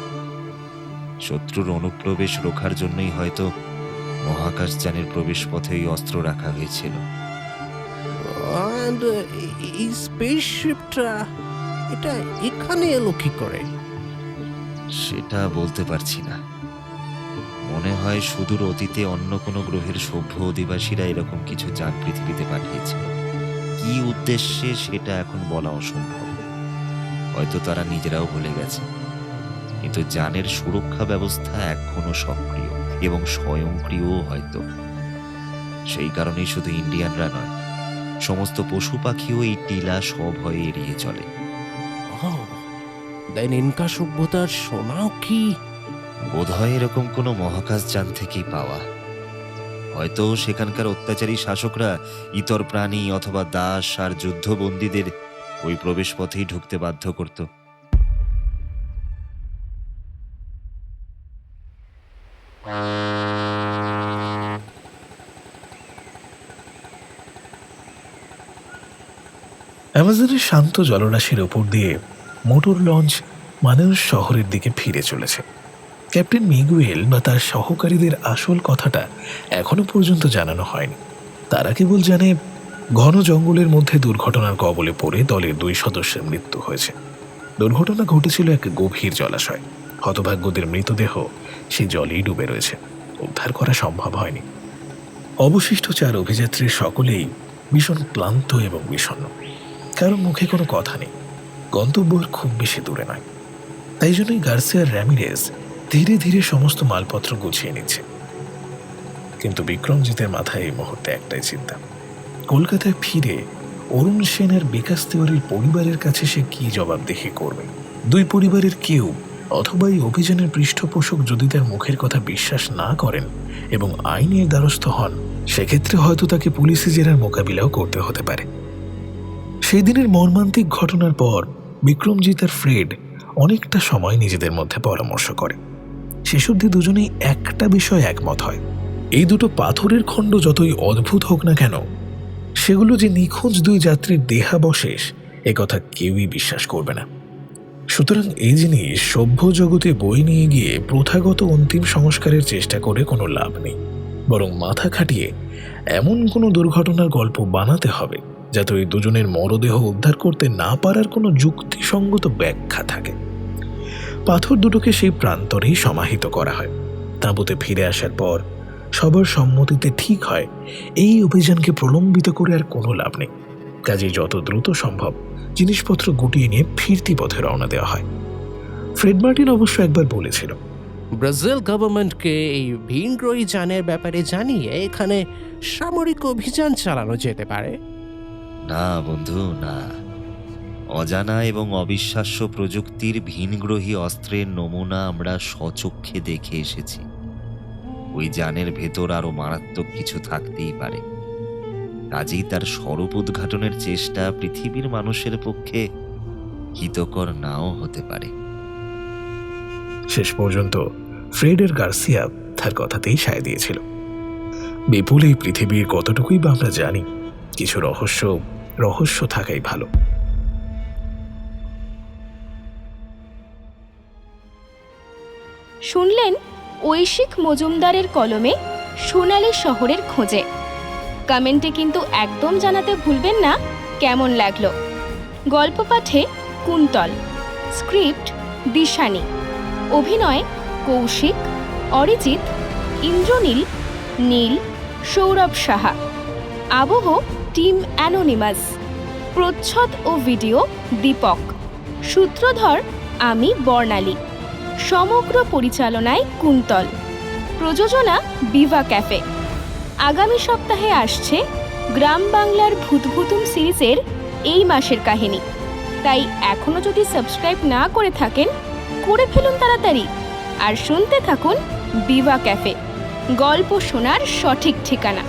শত্রুর অনুপ্রবেশ রোখার জন্যই হয়তো মহাকাশযানের প্রবেশ পথে এই অস্ত্র রাখা হয়েছিল। And এই স্পেসশিপটা এটা এখানে এলো কি করে? সেটা বলতে পারছি না। মনে হয় সুদূর অতীতে অন্য কোনো গ্রহের সভ্য অধিবাসীরা এরকম কিছু যান পৃথিবীতে পাঠিয়েছিল। কি উদ্দেশ্যে সেটা এখন বলা অসম্ভব। হয়তো তারা নিজেরাও ভুলে গেছে, কিন্তু যানের সুরক্ষা ব্যবস্থা এখনো সক্রিয় এবং স্বয়ংক্রিয়ও হয়তো। সেই কারণেই শুধু ইন্ডিয়ানরা নয়, সমস্ত পশু পাখিও এই টিলা সভয়ে এড়িয়ে চলে। দেন ইনকা সভ্যতার সোনাও কি? বোধহয় এরকম কোনো মহাকাশযান থেকেই পাওয়া। হয়তো সেখানকার অত্যাচারী শাসকরা ইতর প্রাণী অথবা দাস আর যুদ্ধবন্দীদের ওই প্রবেশ পথেই ঢুকতে বাধ্য করত। অ্যামাজনের শান্ত জলরাশির ওপর দিয়ে মোটর লঞ্চ মানুষ শহরের দিকে ফিরে চলেছে। ক্যাপ্টেন মিগুয়েল বা তার সহকারীদের আসল কথাটা এখনো পর্যন্ত জানানো হয়নি। তারা কেবল জানে ঘন জঙ্গলের মধ্যে দুর্ঘটনার কবলে পড়ে দলের 2 সদস্যের মৃত্যু হয়েছে। দুর্ঘটনা ঘটেছিল এক গভীর জলাশয়। হতভাগ্যদের মৃতদেহ সেই জলেই ডুবে রয়েছে, উদ্ধার করা সম্ভব হয়নি। অবশিষ্ট 4 অভিযাত্রীর সকলেই ভীষণ ক্লান্ত এবং বিষণ্ণ। কারণ মুখে কোনো কথা নেই, গন্তব্যের খুব বেশি দূরে নয়। তাই জন্যই গার্সিয়া র্যামিরেজ ধীরে ধীরে সমস্ত মালপত্র গুছিয়ে নিচ্ছে। কিন্তু বিক্রমজিতের মাথায় এই মুহূর্তে একটাই চিন্তা, কলকাতায় ফিরে অরুণ সেন আর বিকাশ তিওয়ারির পরিবারের কাছে সে কি জবাবদিহি করবে। 2 পরিবারের কেউ অথবা এই অভিযানের পৃষ্ঠপোষক যদি তার মুখের কথা বিশ্বাস না করেন এবং আইনের দ্বারস্থ হন, সেক্ষেত্রে হয়তো তাকে পুলিশি জেরার মোকাবিলাও করতে হতে পারে। সেই দিনের মর্মান্তিক ঘটনার পর বিক্রমজিৎ আর ফ্রেড অনেকটা সময় নিজেদের মধ্যে পরামর্শ করে। শেষ অবধি দুজনেই একটা বিষয় একমত হয়, এই দুটো পাথরের খণ্ড যতই অদ্ভুত হোক না কেন, সেগুলো যে নিখোঁজ 2 যাত্রীর দেহাবশেষ একথা কেউই বিশ্বাস করবে না। সুতরাং এই জিনিস সভ্য জগতে বই নিয়ে গিয়ে প্রথাগত অন্তিম সংস্কারের চেষ্টা করে কোনো লাভ নেই, বরং মাথা খাটিয়ে এমন কোনো দুর্ঘটনার গল্প বানাতে হবে যাতে ওই দুজনের মরদেহ উদ্ধার করতে না পারার কোনো যুক্তিসঙ্গত ব্যাখ্যা থাকে। পাথর দুটোকে সেই প্রান্তরেই সমাহিত করা হয়। তাঁবুতে ফিরে আসার পর সবার সম্মতিতে ঠিক হয় এই অভিযানকে প্রলম্বিত করে আর কোনো লাভ নেই। কাজে যত দ্রুত সম্ভব জিনিসপত্র গুটিয়ে নিয়ে ফিরতি পথে রওনা দেওয়া হয়। ফ্রেড মার্টিন অবশ্য একবার বলেছিল, ব্রাজিল গভর্নমেন্টকে এই ভিনগ্রহী যানের ব্যাপারে জানিয়ে এখানে সামরিক অভিযান চালানো যেতে পারে। না বন্ধু, না। অজানা এবং অবিশ্বাস্য প্রযুক্তির ভিনগ্রহী অস্ত্রের নমুনা আমরা স্বচক্ষে দেখে এসেছি। ওই যানের ভেতর আরো মারাত্মক কিছু থাকতেই পারে। কাজেই তার স্বরূপ উদ্ঘাটনের চেষ্টা পৃথিবীর মানুষের পক্ষে হিতকর নাও হতে পারে। শেষ পর্যন্ত ফ্রেডের গার্সিয়া তার কথাতেই সায় দিয়েছিল। বিপুল এই পৃথিবীর কতটুকুই বা আমরা জানি, কিছু রহস্য থাকাই ভালো। শুনলেন ঐশিক মজুমদারের কলমে সোনালী শহরের খোঁজে। কমেন্টে কিন্তু একদম জানাতে ভুলবেন না কেমন লাগলো। গল্প পাঠে কুন্তল, স্ক্রিপ্ট দিশানি, অভিনয় কৌশিক, অরিজিৎ, ইন্দ্রনীল, নীল, সৌরভ সাহা, আবহ টিম অ্যানোনিমাস, প্রচ্ছদ ও ভিডিও দীপক, সূত্রধর আমি বর্ণালী, সমগ্র পরিচালনায় কুন্তল, প্রযোজনা বিভা ক্যাফে। আগামী সপ্তাহে আসছে গ্রাম বাংলার ভূতভুতুম সিরিজের এই মাসের কাহিনী। তাই এখনও যদি সাবস্ক্রাইব না করে থাকেন, করে ফেলুন তাড়াতাড়ি। আর শুনতে থাকুন বিভা ক্যাফে, গল্প শোনার সঠিক ঠিকানা।